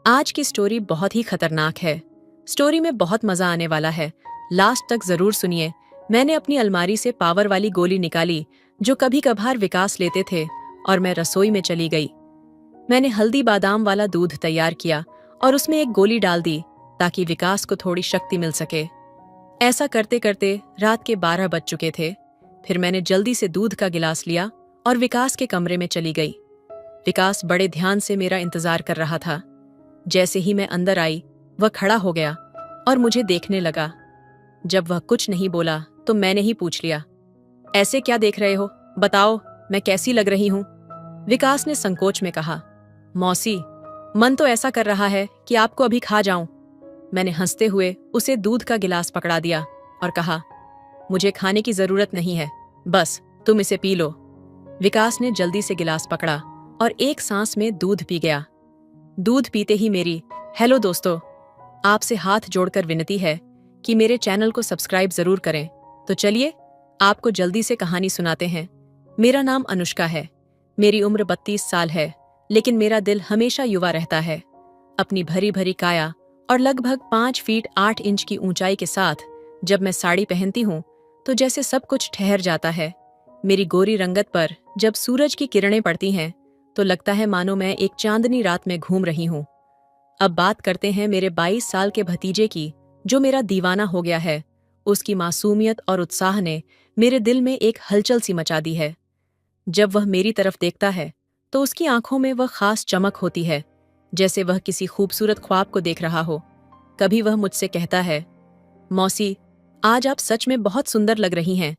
आज की स्टोरी बहुत ही खतरनाक है। स्टोरी में बहुत मजा आने वाला है। लास्ट तक जरूर सुनिए। मैंने अपनी अलमारी से पावर वाली गोली निकाली जो कभी कभार विकास लेते थे और मैं रसोई में चली गई। मैंने हल्दी बादाम वाला दूध तैयार किया और उसमें एक गोली डाल दी ताकि विकास को थोड़ी शक्ति मिल सके। ऐसा करते करते रात के 12 बज चुके थे। फिर मैंने जल्दी से दूध का गिलास लिया और विकास के कमरे में चली गई। विकास बड़े ध्यान से मेरा इंतजार कर रहा था। जैसे ही मैं अंदर आई, वह खड़ा हो गया और मुझे देखने लगा। जब वह कुछ नहीं बोला तो मैंने ही पूछ लिया, ऐसे क्या देख रहे हो? बताओ, मैं कैसी लग रही हूं? विकास ने संकोच में कहा, मौसी, मन तो ऐसा कर रहा है कि आपको अभी खा जाऊं। मैंने हंसते हुए उसे दूध का गिलास पकड़ा दिया और कहा, मुझे खाने की जरूरत नहीं है, बस तुम इसे पी लो। विकास ने जल्दी से गिलास पकड़ा और एक सांस में दूध पी गया। दूध पीते ही मेरी, हेलो दोस्तों, आपसे हाथ जोड़कर विनती है कि मेरे चैनल को सब्सक्राइब जरूर करें। तो चलिए आपको जल्दी से कहानी सुनाते हैं। मेरा नाम अनुष्का है। मेरी उम्र 32 साल है, लेकिन मेरा दिल हमेशा युवा रहता है। अपनी भरी भरी काया और लगभग 5 फीट 8 इंच की ऊंचाई के साथ जब मैं साड़ी पहनती हूँ तो जैसे सब कुछ ठहर जाता है। मेरी गोरी रंगत पर जब सूरज की किरणें पड़ती हैं तो लगता है मानो मैं एक चांदनी रात में घूम रही हूँ। अब बात करते हैं मेरे 22 साल के भतीजे की, जो मेरा दीवाना हो गया है। उसकी मासूमियत और उत्साह ने मेरे दिल में एक हलचल सी मचा दी है। जब वह मेरी तरफ देखता है तो उसकी आंखों में वह खास चमक होती है, जैसे वह किसी खूबसूरत ख्वाब को देख रहा हो। कभी वह मुझसे कहता है, मौसी, आज आप सच में बहुत सुंदर लग रही हैं।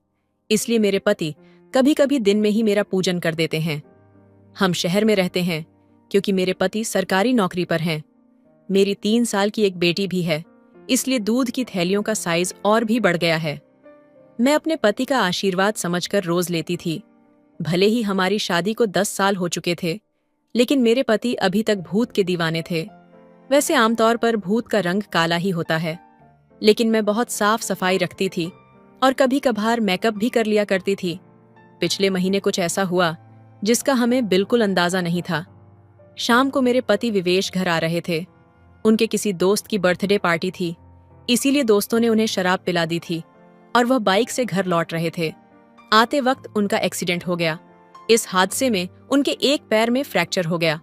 इसलिए मेरे पति कभी कभी दिन में ही मेरा पूजन कर देते हैं। हम शहर में रहते हैं क्योंकि मेरे पति सरकारी नौकरी पर हैं। मेरी 3 साल की एक बेटी भी है, इसलिए दूध की थैलियों का साइज और भी बढ़ गया है। मैं अपने पति का आशीर्वाद समझकर रोज लेती थी। भले ही हमारी शादी को 10 साल हो चुके थे, लेकिन मेरे पति अभी तक भूत के दीवाने थे। वैसे आमतौर पर भूत का रंग काला ही होता है, लेकिन मैं बहुत साफ सफाई रखती थी और कभी कभार मेकअप भी कर लिया करती थी। पिछले महीने कुछ ऐसा हुआ जिसका हमें बिल्कुल अंदाजा नहीं था। शाम को मेरे पति विवेश घर आ रहे थे। उनके किसी दोस्त की बर्थडे पार्टी थी, इसीलिए दोस्तों ने उन्हें शराब पिला दी थी और वह बाइक से घर लौट रहे थे। आते वक्त उनका एक्सीडेंट हो गया। इस हादसे में उनके एक पैर में फ्रैक्चर हो गया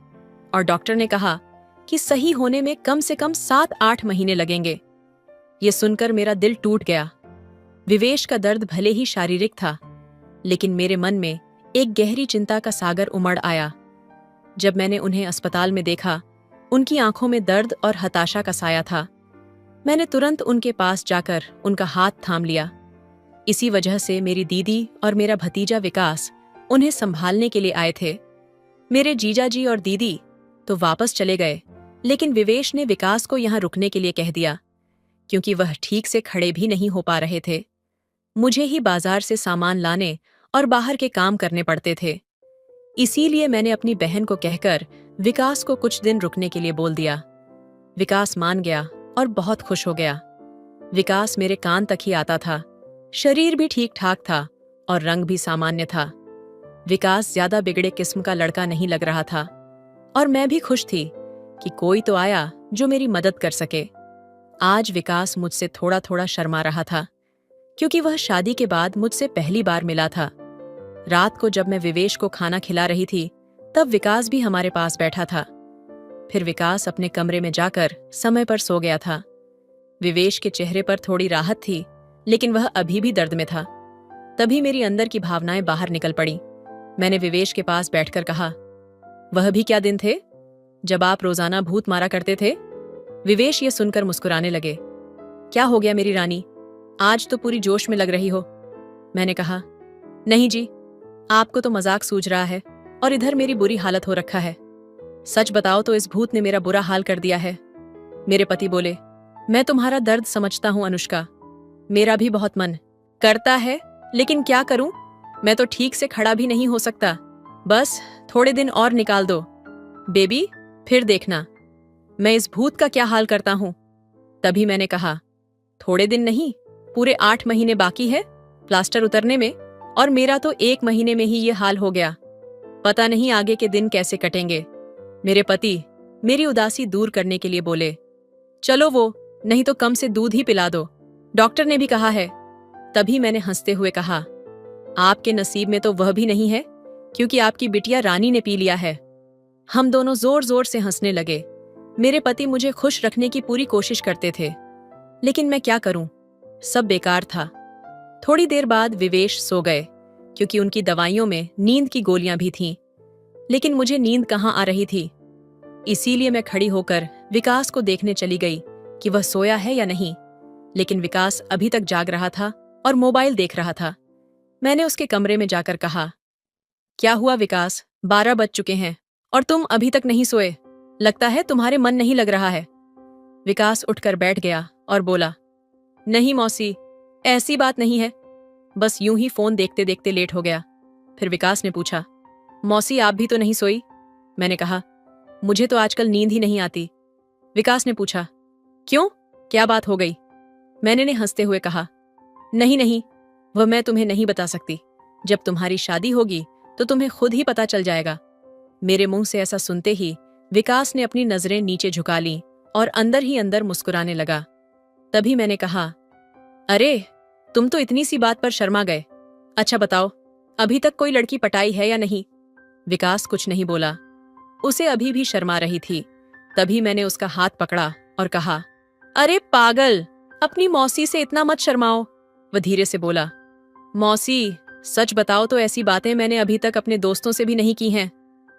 और डॉक्टर ने कहा कि सही होने में कम से कम 7-8 महीने लगेंगे। ये सुनकर मेरा दिल टूट गया। विवेश का दर्द भले ही शारीरिक था, लेकिन मेरे मन में एक गहरी चिंता का सागर उमड़ आया। जब मैंने उन्हें अस्पताल में देखा, उनकी आंखों में दर्द और हताशा का साया था। मैंने तुरंत उनके पास जाकर उनका हाथ थाम लिया। इसी वजह से मेरी दीदी और मेरा भतीजा विकास उन्हें संभालने के लिए आए थे। मेरे जीजाजी और दीदी तो वापस चले गए, लेकिन विवेश ने विकास को यहाँ रुकने के लिए कह दिया, क्योंकि वह ठीक से खड़े भी नहीं हो पा रहे थे। मुझे ही बाजार से सामान लाने और बाहर के काम करने पड़ते थे। इसीलिए मैंने अपनी बहन को कहकर विकास को कुछ दिन रुकने के लिए बोल दिया। विकास मान गया और बहुत खुश हो गया। विकास मेरे कान तक ही आता था। शरीर भी ठीक ठाक था और रंग भी सामान्य था। विकास ज्यादा बिगड़े किस्म का लड़का नहीं लग रहा था और मैं भी खुश थी कि कोई तो आया जो मेरी मदद कर सके। आज विकास मुझसे थोड़ा थोड़ा शर्मा रहा था, क्योंकि वह शादी के बाद मुझसे पहली बार मिला था। रात को जब मैं विवेश को खाना खिला रही थी, तब विकास भी हमारे पास बैठा था। फिर विकास अपने कमरे में जाकर समय पर सो गया था। विवेश के चेहरे पर थोड़ी राहत थी, लेकिन वह अभी भी दर्द में था। तभी मेरी अंदर की भावनाएं बाहर निकल पड़ी। मैंने विवेश के पास बैठकर कहा, वह भी क्या दिन थे जब आप रोजाना भूत मारा करते थे? विवेश ये सुनकर मुस्कुराने लगे। क्या हो गया मेरी रानी, आज तो पूरी जोश में लग रही हो। मैंने कहा, नहीं जी, आपको तो मजाक सूझ रहा है और इधर मेरी बुरी हालत हो रखा है। सच बताओ तो इस भूत ने मेरा बुरा हाल कर दिया है। मेरे पति बोले, मैं तुम्हारा दर्द समझता हूं अनुष्का, मेरा भी बहुत मन करता है, लेकिन क्या करूं, मैं तो ठीक से खड़ा भी नहीं हो सकता। बस थोड़े दिन और निकाल दो बेबी, फिर देखना मैं इस भूत का क्या हाल करता हूं। तभी मैंने कहा, थोड़े दिन नहीं, पूरे 8 महीने बाकी है प्लास्टर उतरने में, और मेरा तो 1 महीने में ही ये हाल हो गया। पता नहीं आगे के दिन कैसे कटेंगे। मेरे पति, मेरी उदासी दूर करने के लिए बोले, चलो वो, नहीं तो कम से दूध ही पिला दो, डॉक्टर ने भी कहा है। तभी मैंने हंसते हुए कहा, आपके नसीब में तो वह भी नहीं है, क्योंकि आपकी बिटिया रानी ने पी लिया है। हम दोनों जोर जोर से हंसने लगे। मेरे पति मुझे खुश रखने की पूरी कोशिश करते थे, लेकिन मैं क्या करूं, सब बेकार था। थोड़ी देर बाद विवेश सो गए, क्योंकि उनकी दवाइयों में नींद की गोलियां भी थीं। लेकिन मुझे नींद कहाँ आ रही थी। इसीलिए मैं खड़ी होकर विकास को देखने चली गई कि वह सोया है या नहीं। लेकिन विकास अभी तक जाग रहा था और मोबाइल देख रहा था। मैंने उसके कमरे में जाकर कहा, क्या हुआ विकास, 12 बज चुके हैं और तुम अभी तक नहीं सोए, लगता है तुम्हारे मन नहीं लग रहा है। विकास उठकर बैठ गया और बोला, नहीं मौसी, ऐसी बात नहीं है, बस यूं ही फोन देखते देखते लेट हो गया। फिर विकास ने पूछा, मौसी आप भी तो नहीं सोई? मैंने कहा, मुझे तो आजकल नींद ही नहीं आती। विकास ने पूछा, क्यों, क्या बात हो गई? मैंने हंसते हुए कहा, नहीं नहीं, वह मैं तुम्हें नहीं बता सकती। जब तुम्हारी शादी होगी तो तुम्हें खुद ही पता चल जाएगा। मेरे मुंह से ऐसा सुनते ही विकास ने अपनी नजरें नीचे झुका लीं और अंदर ही अंदर मुस्कुराने लगा। तभी मैंने कहा, अरे तुम तो इतनी सी बात पर शर्मा गए। अच्छा बताओ, अभी तक कोई लड़की पटाई है या नहीं? विकास कुछ नहीं बोला, उसे अभी भी शर्मा रही थी। तभी मैंने उसका हाथ पकड़ा और कहा, अरे पागल, अपनी मौसी से इतना मत शर्माओ। वह धीरे से बोला, मौसी सच बताओ तो ऐसी बातें मैंने अभी तक अपने दोस्तों से भी नहीं की हैं।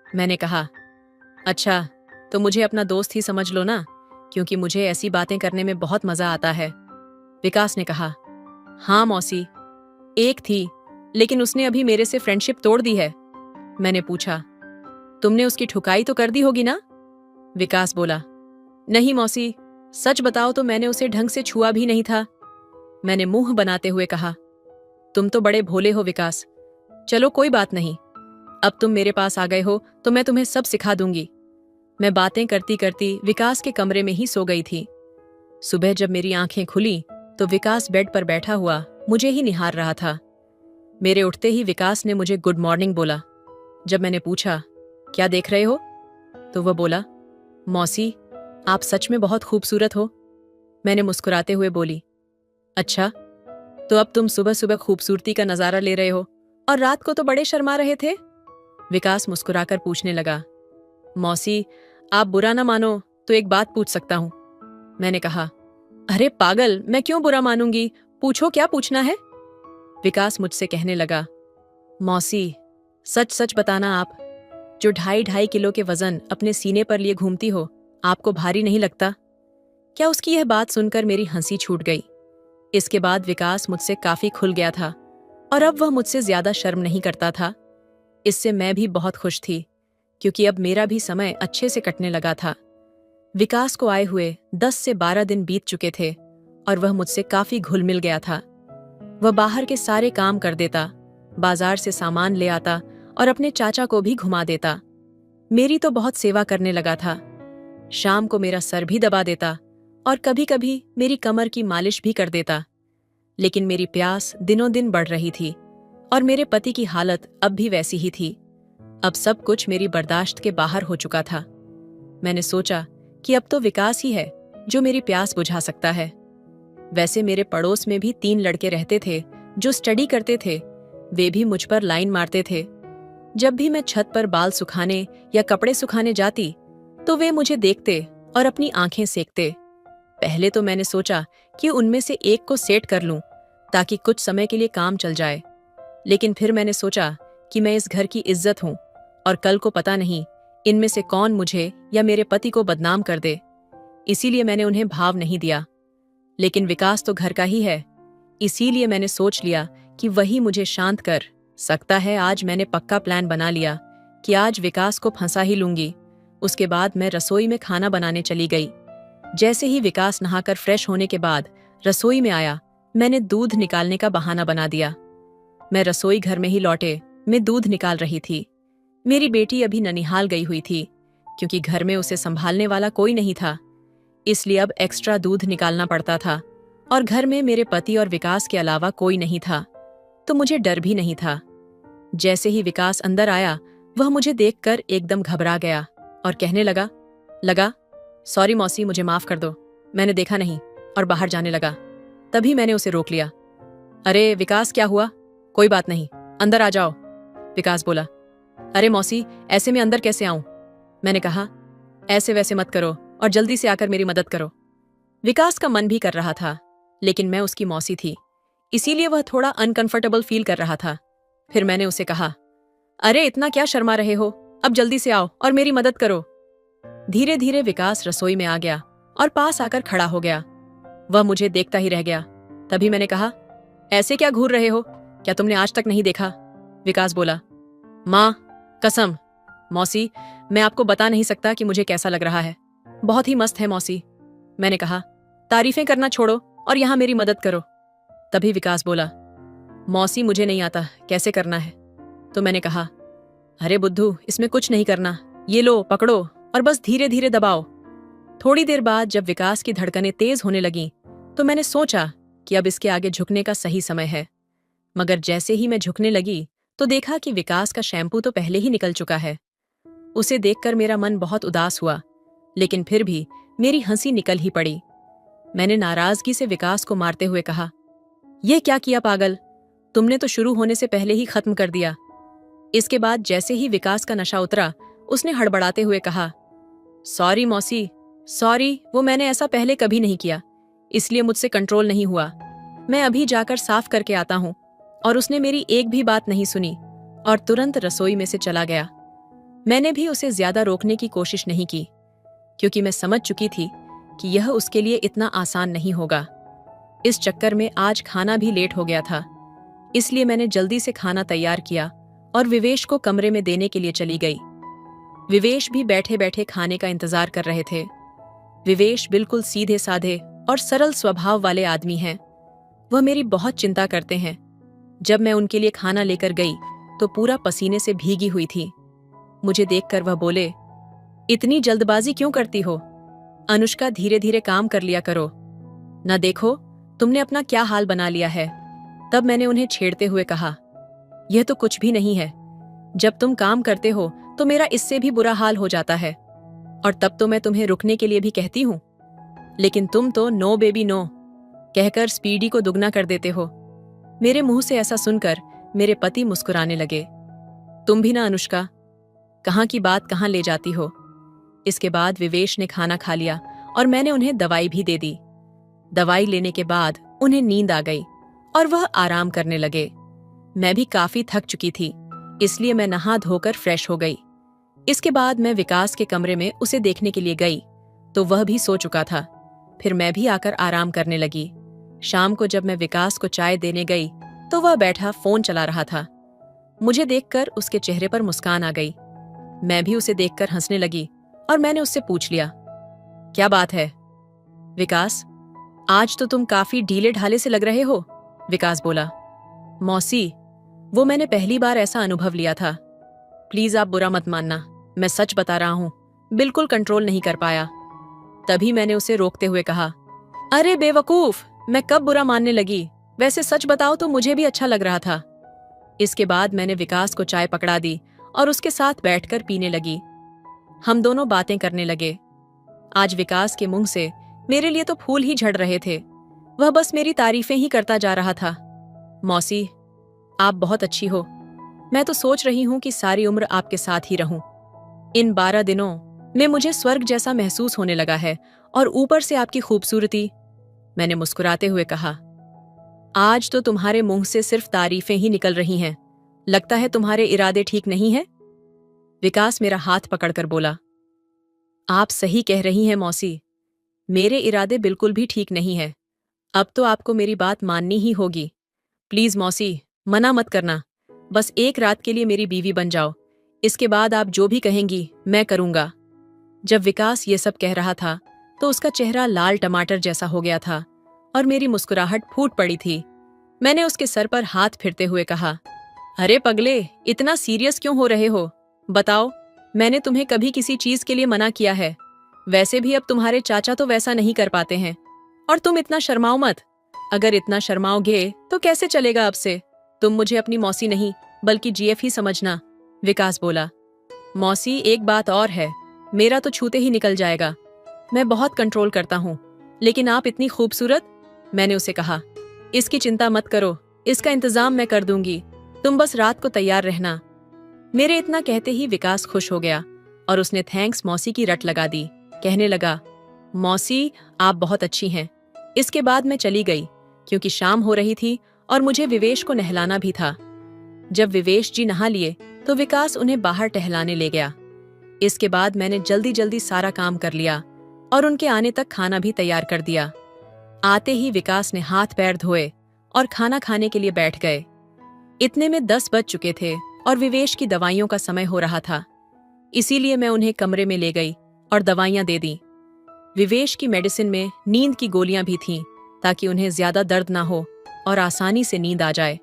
मैंने कहा, अच्छा तो मुझे अपना दोस्त ही समझ लो ना, क्योंकि मुझे ऐसी बातें करने में बहुत मजा आता है। विकास ने कहा, हाँ मौसी, एक थी, लेकिन उसने अभी मेरे से फ्रेंडशिप तोड़ दी है। मैंने पूछा, तुमने उसकी ठुकाई तो कर दी होगी ना? विकास बोला, नहीं मौसी, सच बताओ तो मैंने उसे ढंग से छुआ भी नहीं था। मैंने मुंह बनाते हुए कहा, तुम तो बड़े भोले हो विकास। चलो कोई बात नहीं, अब तुम मेरे पास आ गए हो तो मैं तुम्हें सब सिखा दूंगी। मैं बातें करती करती विकास के कमरे में ही सो गई थी। सुबह जब मेरी आंखें खुली तो विकास बेड पर बैठा हुआ मुझे ही निहार रहा था। मेरे उठते ही विकास ने मुझे गुड मॉर्निंग बोला। जब मैंने पूछा, क्या देख रहे हो, तो वह बोला, मौसी आप सच में बहुत खूबसूरत हो। मैंने मुस्कुराते हुए बोली, अच्छा तो अब तुम सुबह सुबह खूबसूरती का नजारा ले रहे हो और रात को तो बड़े शर्मा रहे थे? विकास मुस्कुराकर पूछने लगा, मौसी आप बुरा ना मानो तो एक बात पूछ सकता हूं? मैंने कहा, अरे पागल, मैं क्यों बुरा मानूंगी, पूछो क्या पूछना है? विकास मुझसे कहने लगा, मौसी सच सच बताना, आप जो 2.5 किलो के वजन अपने सीने पर लिए घूमती हो, आपको भारी नहीं लगता क्या? उसकी यह बात सुनकर मेरी हंसी छूट गई। इसके बाद विकास मुझसे काफी खुल गया था और अब वह मुझसे ज्यादा शर्म नहीं करता था। इससे मैं भी बहुत खुश थी, क्योंकि अब मेरा भी समय अच्छे से कटने लगा था। विकास को आए हुए 10 से 12 दिन बीत चुके थे और वह मुझसे काफी घुल मिल गया था। वह बाहर के सारे काम कर देता, बाजार से सामान ले आता और अपने चाचा को भी घुमा देता। मेरी तो बहुत सेवा करने लगा था। शाम को मेरा सर भी दबा देता और कभी कभी मेरी कमर की मालिश भी कर देता। लेकिन मेरी प्यास दिनों दिन बढ़ रही थी और मेरे पति की हालत अब भी वैसी ही थी। अब सब कुछ मेरी बर्दाश्त के बाहर हो चुका था। मैंने सोचा कि अब तो विकास ही है जो मेरी प्यास बुझा सकता है। वैसे मेरे पड़ोस में भी 3 लड़के रहते थे जो स्टडी करते थे। वे भी मुझ पर लाइन मारते थे। जब भी मैं छत पर बाल सुखाने या कपड़े सुखाने जाती तो वे मुझे देखते और अपनी आंखें सेकते। पहले तो मैंने सोचा कि उनमें से एक को सेट कर लूं ताकि कुछ समय के लिए काम चल जाए। लेकिन फिर मैंने सोचा कि मैं इस घर की इज्जत हूं और कल को पता नहीं इनमें से कौन मुझे या मेरे पति को बदनाम कर दे। इसीलिए मैंने उन्हें भाव नहीं दिया। लेकिन विकास तो घर का ही है, इसीलिए मैंने सोच लिया कि वही मुझे शांत कर सकता है। आज मैंने पक्का प्लान बना लिया कि आज विकास को फंसा ही लूंगी। उसके बाद मैं रसोई में खाना बनाने चली गई। जैसे ही विकास नहाकर फ्रेश होने के बाद रसोई में आया, मैंने दूध निकालने का बहाना बना दिया। मैं रसोई घर में ही लौटे मैं दूध निकाल रही थी। मेरी बेटी अभी ननिहाल गई हुई थी, क्योंकि घर में उसे संभालने वाला कोई नहीं था, इसलिए अब एक्स्ट्रा दूध निकालना पड़ता था। और घर में मेरे पति और विकास के अलावा कोई नहीं था, तो मुझे डर भी नहीं था। जैसे ही विकास अंदर आया, वह मुझे देखकर एकदम घबरा गया और कहने लगा, लगा, सॉरी मौसी, मुझे माफ कर दो, मैंने देखा नहीं, और बाहर जाने लगा। तभी मैंने उसे रोक लिया। अरे विकास, क्या हुआ? कोई बात नहीं, अंदर आ जाओ, विकास बोला। अरे मौसी, ऐसे में अंदर कैसे आऊं? मैंने कहा। ऐसे वैसे मत करो और जल्दी से आकर मेरी मदद करो। विकास का मन भी कर रहा था, लेकिन मैं उसकी मौसी थी, इसीलिए वह थोड़ा अनकंफर्टेबल फील कर रहा था। फिर मैंने उसे कहा, अरे इतना क्या शर्मा रहे हो, अब जल्दी से आओ और मेरी मदद करो। धीरे धीरे विकास रसोई में आ गया और पास आकर खड़ा हो गया। वह मुझे देखता ही रह गया। तभी मैंने कहा, ऐसे क्या घूर रहे हो, क्या तुमने आज तक नहीं देखा? विकास बोला, माँ कसम, मौसी, मैं आपको बता नहीं सकता कि मुझे कैसा लग रहा है। बहुत ही मस्त है मौसी। मैंने कहा, तारीफें करना छोड़ो और यहाँ मेरी मदद करो। तभी विकास बोला, मौसी मुझे नहीं आता कैसे करना है। तो मैंने कहा, अरे बुद्धू, इसमें कुछ नहीं करना, ये लो पकड़ो और बस धीरे धीरे दबाओ। थोड़ी देर बाद जब विकास की धड़कनें तेज होने लगीं, तो मैंने सोचा कि अब इसके आगे झुकने का सही समय है। मगर जैसे ही मैं झुकने लगी तो देखा कि विकास का शैम्पू तो पहले ही निकल चुका है। उसे देखकर मेरा मन बहुत उदास हुआ, लेकिन फिर भी मेरी हंसी निकल ही पड़ी। मैंने नाराजगी से विकास को मारते हुए कहा, यह क्या किया पागल, तुमने तो शुरू होने से पहले ही खत्म कर दिया। इसके बाद जैसे ही विकास का नशा उतरा, उसने हड़बड़ाते हुए कहा, सॉरी मौसी, सॉरी, वो मैंने ऐसा पहले कभी नहीं किया, इसलिए मुझसे कंट्रोल नहीं हुआ। मैं अभी जाकर साफ करके आता हूं। और उसने मेरी एक भी बात नहीं सुनी और तुरंत रसोई में से चला गया। मैंने भी उसे ज्यादा रोकने की कोशिश नहीं की, क्योंकि मैं समझ चुकी थी कि यह उसके लिए इतना आसान नहीं होगा। इस चक्कर में आज खाना भी लेट हो गया था, इसलिए मैंने जल्दी से खाना तैयार किया और विवेश को कमरे में देने के लिए चली गई। विवेश भी बैठे बैठे खाने का इंतजार कर रहे थे। विवेश बिल्कुल सीधे साधे और सरल स्वभाव वाले आदमी हैं। वह मेरी बहुत चिंता करते हैं। जब मैं उनके लिए खाना लेकर गई तो पूरा पसीने से भीगी हुई थी। मुझे देखकर वह बोले, इतनी जल्दबाजी क्यों करती हो? अनुष्का, धीरे धीरे काम कर लिया करो, ना देखो तुमने अपना क्या हाल बना लिया है। तब मैंने उन्हें छेड़ते हुए कहा, यह तो कुछ भी नहीं है, जब तुम काम करते हो तो मेरा इससे भी बुरा हाल हो जाता है, और तब तो मैं तुम्हें रुकने के लिए भी कहती हूँ, लेकिन तुम तो नो बेबी नो कहकर स्पीडी को दुगना कर देते हो। मेरे मुंह से ऐसा सुनकर मेरे पति मुस्कुराने लगे। तुम भी ना अनुष्का, कहाँ की बात कहाँ ले जाती हो। इसके बाद विवेश ने खाना खा लिया और मैंने उन्हें दवाई भी दे दी। दवाई लेने के बाद उन्हें नींद आ गई और वह आराम करने लगे। मैं भी काफी थक चुकी थी, इसलिए मैं नहा धोकर फ्रेश हो गई। इसके बाद मैं विकास के कमरे में उसे देखने के लिए गई तो वह भी सो चुका था। फिर मैं भी आकर आराम करने लगी। शाम को जब मैं विकास को चाय देने गई तो वह बैठा फोन चला रहा था। मुझे देखकर उसके चेहरे पर मुस्कान आ गई। मैं भी उसे देखकर हंसने लगी और मैंने उससे पूछ लिया, क्या बात है? विकास, आज तो तुम काफी ढीले ढाले से लग रहे हो। विकास बोला, मौसी, वो मैंने पहली बार ऐसा अनुभव लिया था। प्लीज आप बुरा मत मानना, मैं सच बता रहा हूं, बिल्कुल कंट्रोल नहीं कर पाया। तभी मैंने उसे रोकते हुए कहा, अरे बेवकूफ, मैं कब बुरा मानने लगी, वैसे सच बताओ तो मुझे भी अच्छा लग रहा था। इसके बाद मैंने विकास को चाय पकड़ा दी और उसके साथ बैठकर पीने लगी। हम दोनों बातें करने लगे। आज विकास के मुंह से मेरे लिए तो फूल ही झड़ रहे थे। वह बस मेरी तारीफें ही करता जा रहा था। मौसी, आप बहुत अच्छी हो। मैं तो सोच रही हूं कि सारी उम्र आपके साथ ही रहूं। इन 12 दिनों में मुझे स्वर्ग जैसा महसूस होने लगा है, और ऊपर से आपकी खूबसूरती। मैंने मुस्कुराते हुए कहा, आज तो तुम्हारे मुंह से सिर्फ तारीफें ही निकल रही हैं। लगता है तुम्हारे इरादे ठीक नहीं हैं। विकास मेरा हाथ पकड़कर बोला, आप सही कह रही हैं मौसी, मेरे इरादे बिल्कुल भी ठीक नहीं है। अब तो आपको मेरी बात माननी ही होगी। प्लीज मौसी, मना मत करना, बस एक रात के लिए मेरी बीवी बन जाओ। इसके बाद आप जो भी कहेंगी मैं करूंगा। जब विकास ये सब कह रहा था तो उसका चेहरा लाल टमाटर जैसा हो गया था और मेरी मुस्कुराहट फूट पड़ी थी। मैंने उसके सर पर हाथ फिरते हुए कहा, अरे पगले, इतना सीरियस क्यों हो रहे हो? बताओ, मैंने तुम्हें कभी किसी चीज के लिए मना किया है? वैसे भी अब तुम्हारे चाचा तो वैसा नहीं कर पाते हैं, और तुम इतना शर्माओ मत। अगर इतना शर्माओगे तो कैसे चलेगा अब से? तुम मुझे अपनी मौसी नहीं बल्कि जीएफ ही समझना। विकास बोला, मौसी, एक बात और है, मेरा तो छूते ही निकल जाएगा। मैं बहुत कंट्रोल करता हूँ, लेकिन आप इतनी खूबसूरत। मैंने उसे कहा, इसकी चिंता मत करो, इसका इंतजाम मैं कर दूंगी, तुम बस रात को तैयार रहना। मेरे इतना कहते ही विकास खुश हो गया और उसने थैंक्स मौसी की रट लगा दी। कहने लगा, मौसी आप बहुत अच्छी हैं। इसके बाद मैं चली गई, क्योंकि शाम हो रही थी और मुझे विवेश को नहलाना भी था। जब विवेश जी नहा लिए तो विकास उन्हें बाहर टहलाने ले गया। इसके बाद मैंने जल्दी जल्दी सारा काम कर लिया और उनके आने तक खाना भी तैयार कर दिया। आते ही विकास ने हाथ पैर धोए और खाना खाने के लिए बैठ गए। इतने में 10 बज चुके थे और विवेश की दवाइयों का समय हो रहा था। इसीलिए मैं उन्हें कमरे में ले गई और दवाइयां दे दी। विवेश की मेडिसिन में नींद की गोलियां भी थीं, ताकि उन्हें ज्यादा दर्द ना हो और आसानी से नींद आ जाए।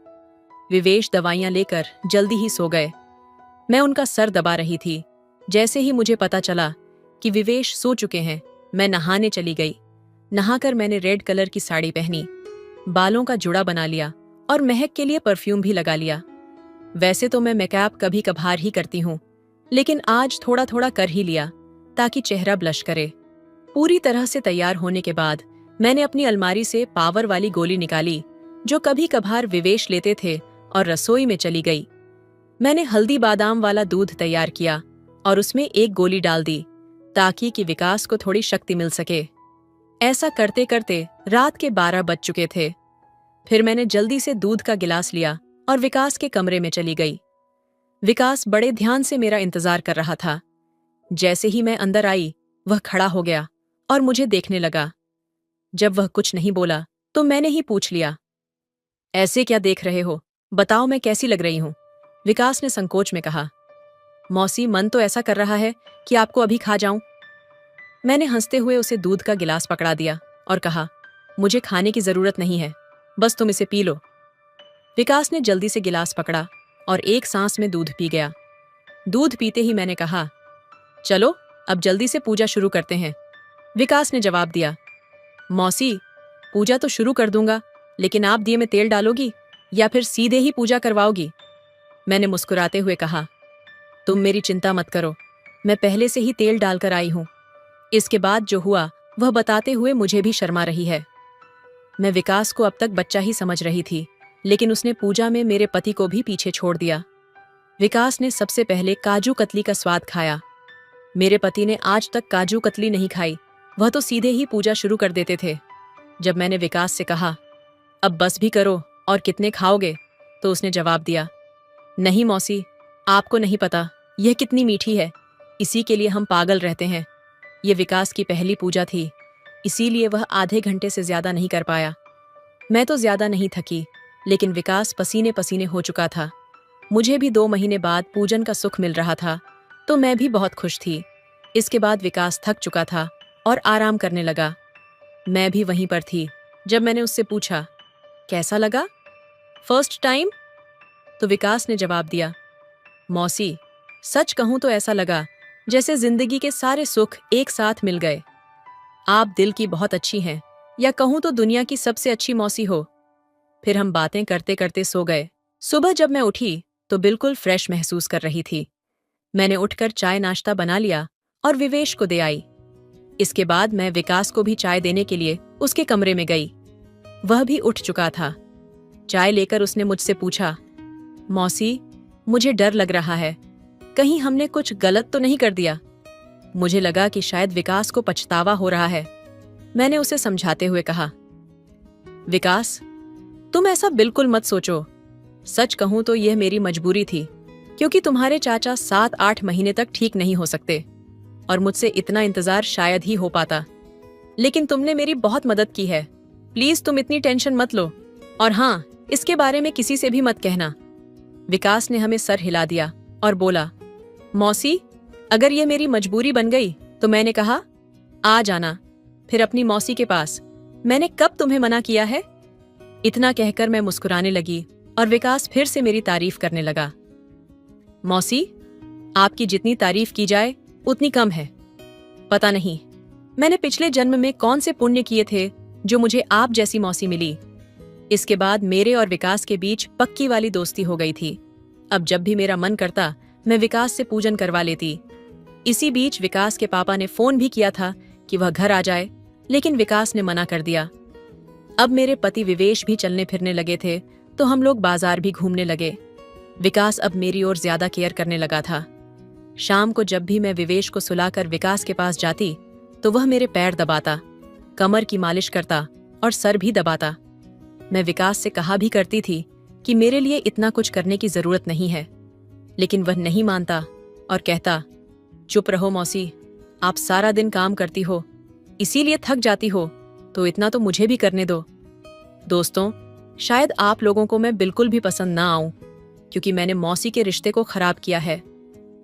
विवेश दवाइयां लेकर जल्दी ही सो गए। मैं उनका सर दबा रही थी। जैसे ही मुझे पता चला कि विवेश सो चुके हैं, मैं नहाने चली गई। नहाकर मैंने रेड कलर की साड़ी पहनी, बालों का जुड़ा बना लिया और महक के लिए परफ्यूम भी लगा लिया। वैसे तो मैं मेकअप कभी कभार ही करती हूँ, लेकिन आज थोड़ा थोड़ा कर ही लिया ताकि चेहरा ब्लश करे। पूरी तरह से तैयार होने के बाद मैंने अपनी अलमारी से पावर वाली गोली निकाली जो कभी कभार विवेश लेते थे और रसोई में चली गई। मैंने हल्दी बादाम वाला दूध तैयार किया और उसमें एक गोली डाल दी ताकि कि विकास को थोड़ी शक्ति मिल सके। ऐसा करते करते रात के 12 बज चुके थे। फिर मैंने जल्दी से दूध का गिलास लिया और विकास के कमरे में चली गई। विकास बड़े ध्यान से मेरा इंतजार कर रहा था। जैसे ही मैं अंदर आई, वह खड़ा हो गया और मुझे देखने लगा। जब वह कुछ नहीं बोला तो मैंने ही पूछ लिया, ऐसे क्या देख रहे हो? बताओ मैं कैसी लग रही हूं? विकास ने संकोच में कहा, मौसी मन तो ऐसा कर रहा है कि आपको अभी खा जाऊं। मैंने हंसते हुए उसे दूध का गिलास पकड़ा दिया और कहा, मुझे खाने की जरूरत नहीं है, बस तुम इसे पी लो। विकास ने जल्दी से गिलास पकड़ा और एक सांस में दूध पी गया। दूध पीते ही मैंने कहा, चलो अब जल्दी से पूजा शुरू करते हैं। विकास ने जवाब दिया, मौसी पूजा तो शुरू कर दूंगा, लेकिन आप दिए में तेल डालोगी या फिर सीधे ही पूजा करवाओगी? मैंने मुस्कुराते हुए कहा, तुम मेरी चिंता मत करो, मैं पहले से ही तेल डालकर आई हूं। इसके बाद जो हुआ वह बताते हुए मुझे भी शर्मा रही है। मैं विकास को अब तक बच्चा ही समझ रही थी, लेकिन उसने पूजा में मेरे पति को भी पीछे छोड़ दिया। विकास ने सबसे पहले काजू कतली का स्वाद खाया। मेरे पति ने आज तक काजू कतली नहीं खाई, वह तो सीधे ही पूजा शुरू कर देते थे। जब मैंने विकास से कहा, अब बस भी करो और कितने खाओगे, तो उसने जवाब दिया, नहीं मौसी, आपको नहीं पता यह कितनी मीठी है, इसी के लिए हम पागल रहते हैं। ये विकास की पहली पूजा थी, इसीलिए वह आधे घंटे से ज्यादा नहीं कर पाया। मैं तो ज्यादा नहीं थकी, लेकिन विकास पसीने पसीने हो चुका था। मुझे भी 2 महीने बाद पूजन का सुख मिल रहा था, तो मैं भी बहुत खुश थी। इसके बाद विकास थक चुका था और आराम करने लगा। मैं भी वहीं पर थी जब मैंने उससे पूछा, कैसा लगा फर्स्ट टाइम? तो विकास ने जवाब दिया, मौसी सच कहूं तो ऐसा लगा जैसे जिंदगी के सारे सुख एक साथ मिल गए। आप दिल की बहुत अच्छी हैं, या कहूं तो दुनिया की सबसे अच्छी मौसी हो। फिर हम बातें करते करते सो गए। सुबह जब मैं उठी तो बिल्कुल फ्रेश महसूस कर रही थी। मैंने उठकर चाय नाश्ता बना लिया और विवेश को दे आई। इसके बाद मैं विकास को भी चाय देने के लिए उसके कमरे में गई। वह भी उठ चुका था। चाय लेकर उसने मुझसे पूछा, मौसी मुझे डर लग रहा है, कहीं हमने कुछ गलत तो नहीं कर दिया? मुझे लगा कि शायद विकास को पछतावा हो रहा है। मैंने उसे समझाते हुए कहा, विकास तुम ऐसा बिल्कुल मत सोचो। सच कहूं तो यह मेरी मजबूरी थी, क्योंकि तुम्हारे चाचा 7-8 महीने तक ठीक नहीं हो सकते और मुझसे इतना इंतजार शायद ही हो पाता। लेकिन तुमने मेरी बहुत मदद की है। प्लीज तुम इतनी टेंशन मत लो, और हाँ, इसके बारे में किसी से भी मत कहना। विकास ने हमें सर हिला दिया और बोला, मौसी अगर ये मेरी मजबूरी बन गई तो मैंने कहा आ जाना, फिर अपनी मौसी के पास। मैंने कब तुम्हें मना किया है? इतना कहकर मैं मुस्कुराने लगी और विकास फिर से मेरी तारीफ करने लगा। मौसी आपकी जितनी तारीफ की जाए उतनी कम है। पता नहीं मैंने पिछले जन्म में कौन से पुण्य किए थे जो मुझे आप जैसी मौसी मिली। इसके बाद मेरे और विकास के बीच पक्की वाली दोस्ती हो गई थी। अब जब भी मेरा मन करता मैं विकास से पूजन करवा लेती। इसी बीच विकास के पापा ने फोन भी किया था कि वह घर आ जाए, लेकिन विकास ने मना कर दिया। अब मेरे पति विवेश भी चलने फिरने लगे थे, तो हम लोग बाजार भी घूमने लगे। विकास अब मेरी ओर ज्यादा केयर करने लगा था। शाम को जब भी मैं विवेश को सुलाकर विकास के पास जाती, तो वह मेरे पैर दबाता, कमर की मालिश करता और सर भी दबाता। मैं विकास से कहा भी करती थी कि मेरे लिए इतना कुछ करने की जरूरत नहीं है, लेकिन वह नहीं मानता और कहता, चुप रहो मौसी, आप सारा दिन काम करती हो, इसीलिए थक जाती हो, तो इतना तो मुझे भी करने दो। दोस्तों, शायद आप लोगों को मैं बिल्कुल भी पसंद ना आऊं, क्योंकि मैंने मौसी के रिश्ते को खराब किया है,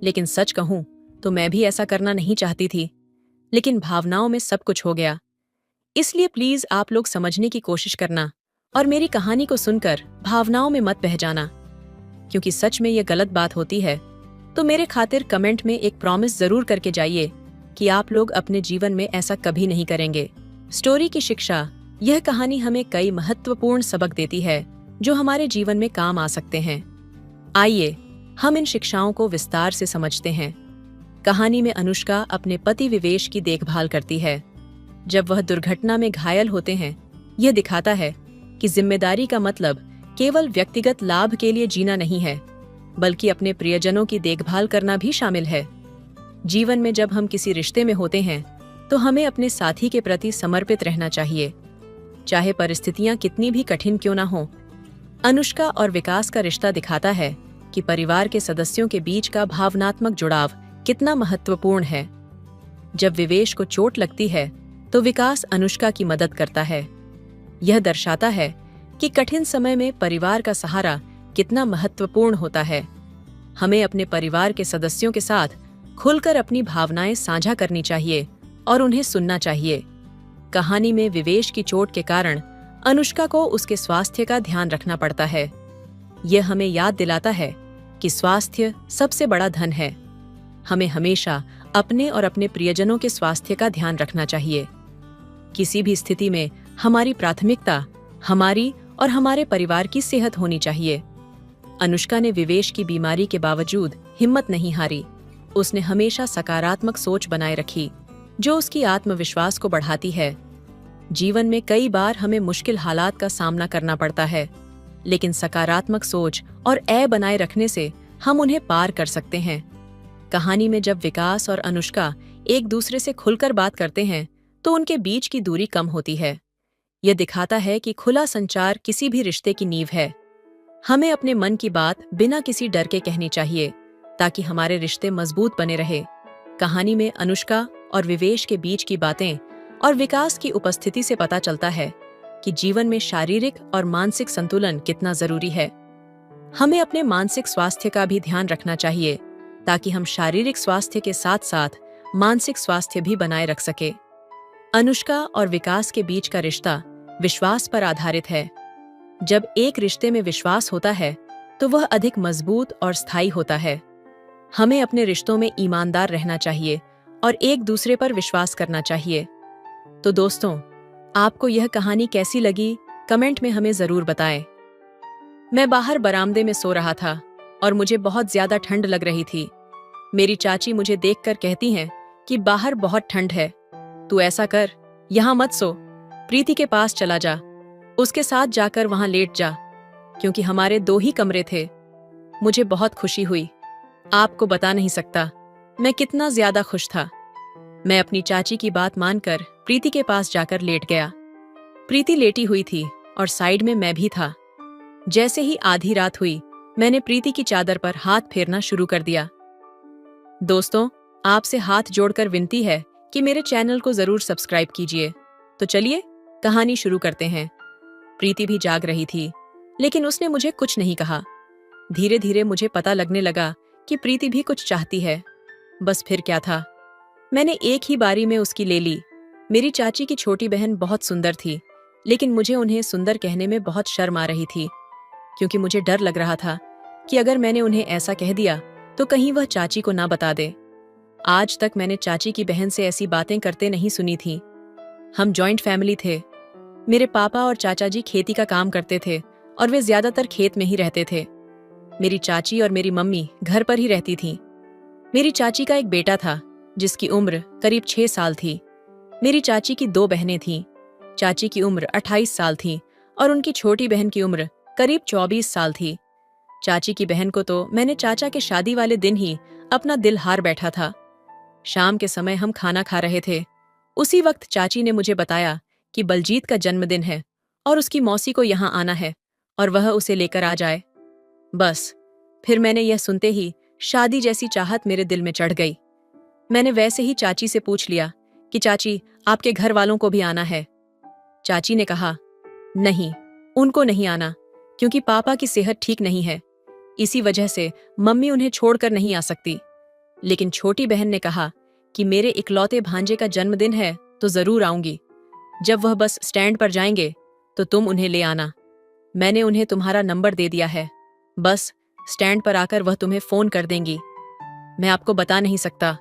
लेकिन सच कहूं तो मैं भी ऐसा करना नहीं चाहती थी, लेकिन भावनाओं में सब कुछ हो गया। इसलिए प्लीज आप लोग समझने की कोशिश करना और मेरी कहानी को सुनकर भावनाओं में मत बह जाना, क्योंकि सच में यह गलत बात होती है तो मेरे खातिर कमेंट में एक प्रॉमिस जरूर करके जाइए कि आप लोग अपने जीवन में ऐसा कभी नहीं करेंगे। स्टोरी की शिक्षा, यह कहानी हमें कई महत्वपूर्ण सबक देती है जो हमारे जीवन में काम आ सकते हैं। आइए हम इन शिक्षाओं को विस्तार से समझते हैं। कहानी में अनुष्का अपने पति विवेश की देखभाल करती है। जब वह दुर्घटना में घायल होते हैं, यह दिखाता है कि जिम्मेदारी का मतलब केवल व्यक्तिगत लाभ के लिए जीना नहीं है, बल्कि अपने प्रियजनों की देखभाल करना भी शामिल है। जीवन में जब हम किसी रिश्ते में होते हैं, तो हमें अपने साथी के प्रति समर्पित रहना चाहिए, चाहे परिस्थितियां कितनी भी कठिन क्यों ना हो। अनुष्का और विकास का रिश्ता दिखाता है कि परिवार के सदस्यों के बीच का भावनात्मक जुड़ाव कितना महत्वपूर्ण है। जब विवेश को चोट लगती है, तो विकास अनुष्का की मदद करता है। यह दर्शाता है कि कठिन समय में परिवार का सहारा कितना महत्वपूर्ण होता है। हमें अपने परिवार के सदस्यों के साथ खुलकर अपनी भावनाएं साझा करनी चाहिए और उन्हें सुनना चाहिए। कहानी में विवेश की चोट के कारण अनुष्का को उसके स्वास्थ्य का ध्यान रखना पड़ता है। यह हमें याद दिलाता है कि स्वास्थ्य सबसे बड़ा धन है। हमें हमेशा अपने और अपने प्रियजनों के स्वास्थ्य का ध्यान रखना चाहिए। किसी भी स्थिति में हमारी प्राथमिकता हमारी और हमारे परिवार की सेहत होनी चाहिए। अनुष्का ने विवेश की बीमारी के बावजूद हिम्मत नहीं हारी। उसने हमेशा सकारात्मक सोच बनाए रखी, जो उसकी आत्मविश्वास को बढ़ाती है। जीवन में कई बार हमें मुश्किल हालात का सामना करना पड़ता है, लेकिन सकारात्मक सोच और बनाए रखने से हम उन्हें पार कर सकते हैं। कहानी में जब विकास और अनुष्का एक दूसरे से खुलकर बात करते हैं, तो उनके बीच की दूरी कम होती है। यह दिखाता है कि खुला संचार किसी भी रिश्ते की नींव है। हमें अपने मन की बात बिना किसी डर के कहनी चाहिए, ताकि हमारे रिश्ते मजबूत बने रहे। कहानी में अनुष्का और विवेश के बीच की बातें और विकास की उपस्थिति से पता चलता है कि जीवन में शारीरिक और मानसिक संतुलन कितना जरूरी है। हमें अपने मानसिक स्वास्थ्य का भी ध्यान रखना चाहिए, ताकि हम शारीरिक स्वास्थ्य के साथ साथ मानसिक स्वास्थ्य भी बनाए रख सके। अनुष्का और विकास के बीच का रिश्ता विश्वास पर आधारित है। जब एक रिश्ते में विश्वास होता है, तो वह अधिक मजबूत और स्थायी होता है। हमें अपने रिश्तों में ईमानदार रहना चाहिए और एक दूसरे पर विश्वास करना चाहिए। तो दोस्तों, आपको यह कहानी कैसी लगी, कमेंट में हमें जरूर बताएं। मैं बाहर बरामदे में सो रहा था और मुझे बहुत ज्यादा ठंड लग रही थी। मेरी चाची मुझे देखकर कहती हैं कि बाहर बहुत ठंड है, तू ऐसा कर, यहाँ मत सो, प्रीति के पास चला जा, उसके साथ जाकर वहां लेट जा, क्योंकि हमारे 2 ही कमरे थे। मुझे बहुत खुशी हुई, आपको बता नहीं सकता मैं कितना ज्यादा खुश था। मैं अपनी चाची की बात मानकर प्रीति के पास जाकर लेट गया। प्रीति लेटी हुई थी और साइड में मैं भी था। जैसे ही आधी रात हुई, मैंने प्रीति की चादर पर हाथ फेरना शुरू कर दिया। दोस्तों, आपसे हाथ जोड़कर विनती है कि मेरे चैनल को जरूर सब्सक्राइब कीजिए। तो चलिए कहानी शुरू करते हैं। प्रीति भी जाग रही थी, लेकिन उसने मुझे कुछ नहीं कहा। धीरे धीरे मुझे पता लगने लगा कि प्रीति भी कुछ चाहती है। बस फिर क्या था, मैंने एक ही बारी में उसकी ले ली। मेरी चाची की छोटी बहन बहुत सुंदर थी, लेकिन मुझे उन्हें सुंदर कहने में बहुत शर्म आ रही थी, क्योंकि मुझे डर लग रहा था कि अगर मैंने उन्हें ऐसा कह दिया तो कहीं वह चाची को ना बता दे। आज तक मैंने चाची की बहन से ऐसी बातें करते नहीं सुनी थी। हम जॉइंट फैमिली थे। मेरे पापा और चाचा जी खेती का काम करते थे और वे ज्यादातर खेत में ही रहते थे। मेरी चाची और मेरी मम्मी घर पर ही रहती थीं। मेरी चाची का एक बेटा था जिसकी उम्र करीब 6 साल थी। मेरी चाची की 2 बहनें थीं। चाची की उम्र 28 साल थी और उनकी छोटी बहन की उम्र करीब 24 साल थी। चाची की बहन को तो मैंने चाचा के शादी वाले दिन ही अपना दिल हार बैठा था। शाम के समय हम खाना खा रहे थे। उसी वक्त चाची ने मुझे बताया कि बलजीत का जन्मदिन है और उसकी मौसी को यहाँ आना है और वह उसे लेकर आ जाए। बस फिर मैंने यह सुनते ही शादी जैसी चाहत मेरे दिल में चढ़ गई। मैंने वैसे ही चाची से पूछ लिया कि चाची, आपके घर वालों को भी आना है? चाची ने कहा, नहीं, उनको नहीं आना, क्योंकि पापा की सेहत ठीक नहीं है। इसी वजह से मम्मी उन्हें छोड़कर नहीं आ सकती। लेकिन छोटी बहन ने कहा कि मेरे इकलौते भांजे का जन्मदिन है तो जरूर आऊंगी। जब वह बस स्टैंड पर जाएंगे तो तुम उन्हें ले आना। मैंने उन्हें तुम्हारा नंबर दे दिया है। बस स्टैंड पर आकर वह तुम्हें फोन कर देंगी। मैं आपको बता नहीं सकता